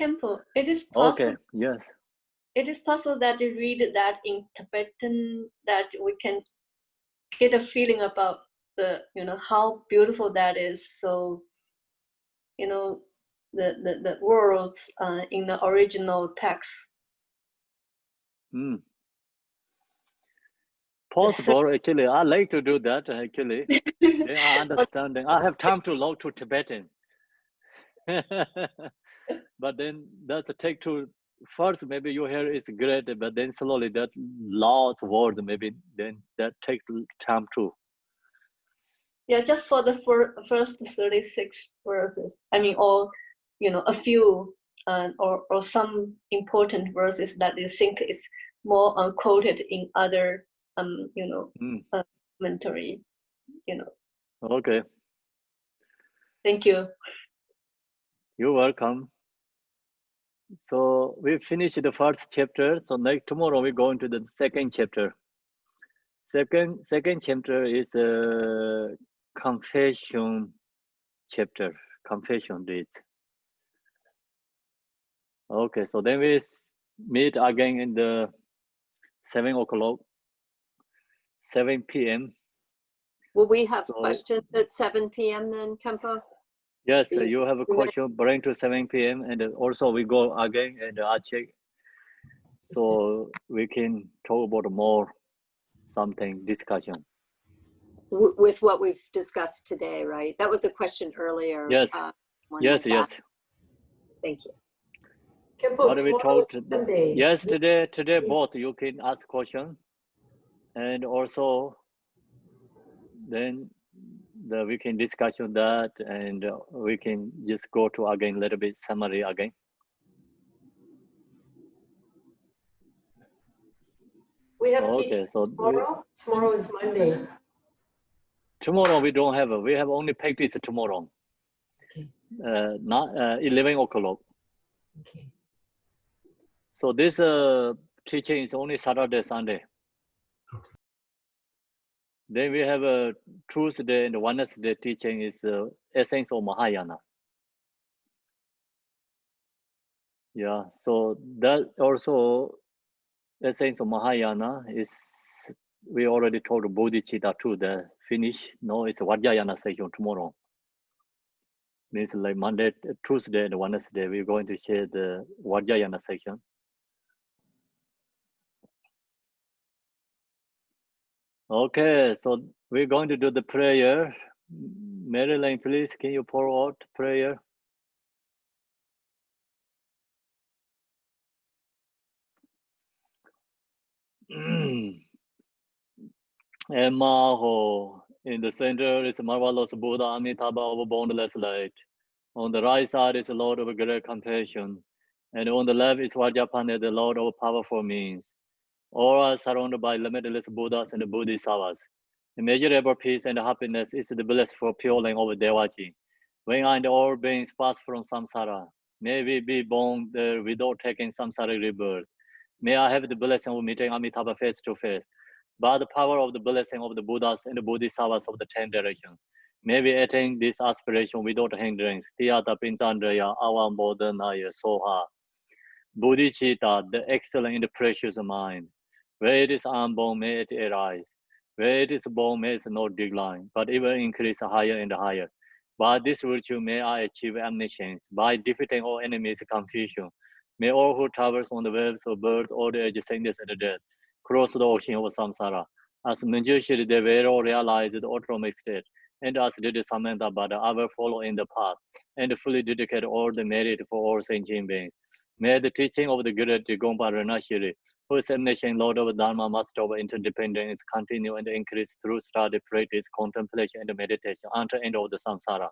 Khenpo, it is possible. Okay, yes. It is possible that you read that in Tibetan, that we can get a feeling about the, how beautiful that is. So, the words in the original text. Possible, actually. I like to do that, actually. Then I understand. I have time to learn to Tibetan. But then that's a take to first, maybe you hear it's great, but then slowly that lost word, maybe then that takes time too. Yeah, just for the first 36 verses. I mean, or, a few or some important verses that you think is more quoted in other, commentary, Okay. Thank you. You're welcome. So we finished the first chapter. So next tomorrow we go into the second chapter. Second chapter is a confession chapter. Confession deeds. Okay, so then we meet again in the 7 o'clock, 7 p.m. Will we have So, questions at 7 p.m. then, Khenpo? yes, you have a question, bring to 7 p.m. and also we go again and I check. So we can talk about more something discussion. With what we've discussed today, right? That was a question earlier. Yes, yes. Thank you. What we talked yesterday, today both you can ask question, and also then we can discuss on that, and we can just go to again a little bit summary again. We have teaching tomorrow. Tomorrow is Monday. Tomorrow we don't have we have only practice tomorrow. Okay. Not 11 o'clock. Okay. So this teaching is only Saturday, Sunday. Okay. Then we have a Tuesday and Wednesday teaching is essence of Mahayana. Yeah, so that also essence of Mahayana is, we already told Bodhicitta too, the finish. No, it's Vajrayana session tomorrow. means like Monday, Tuesday, and Wednesday, we're going to share the Vajrayana section. Okay, so we're going to do the prayer. Marilyn, please, can you pour out prayer? Emaho. In the center is marvelous Buddha Amitabha of boundless light. On the right side is the Lord of great compassion. And on the left is Vajrapana, the Lord of powerful means. All are surrounded by limitless Buddhas and Bodhisattvas. Immeasurable peace and happiness is the bliss for pure and of Devaji. When and all beings pass from samsara, may we be born there without taking samsara rebirth. May I have the blessing of meeting Amitabha face to face. By the power of the blessing of the Buddhas and the Bodhisattvas of the 10 directions, may we attain this aspiration without hindrance. Tiyata Pinchandraya Avam Bodhanaya Soha. Bodhicitta, the excellent and precious mind. Where it is unborn, may it arise. Where it is born, may it not decline, but even increase higher and higher. By this virtue, may I achieve omniscience. By defeating all enemies' confusion, may all who traverse on the waves of birth, old age, sickness, and death cross the ocean of samsara. As Manjushri, they were all realized the autonomic state, and as did Samantha, but I will follow in the path and fully dedicate all the merit for all sentient beings. May the teaching of the great Gompa Ranashiri, who is omniscient Lord of Dharma, Master of interdependence, continue and increase through study, practice, contemplation, and meditation until the end of the samsara.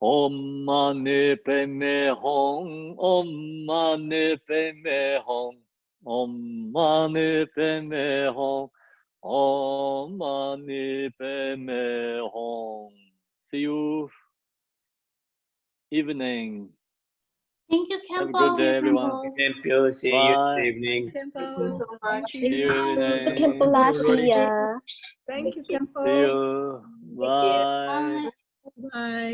Om Mani Padme Hum, Om Mani Padme Hum, Om Mani Padme Hum, Om Mani Padme Hum. See you evening. Thank you, Have a Khenpo. good day, everyone. Thank you. See you Bye. evening. Thank you so much. See you evening. Khenpo Lasia. Thank you, See Khenpo. you. Take care. Bye. Bye. Bye.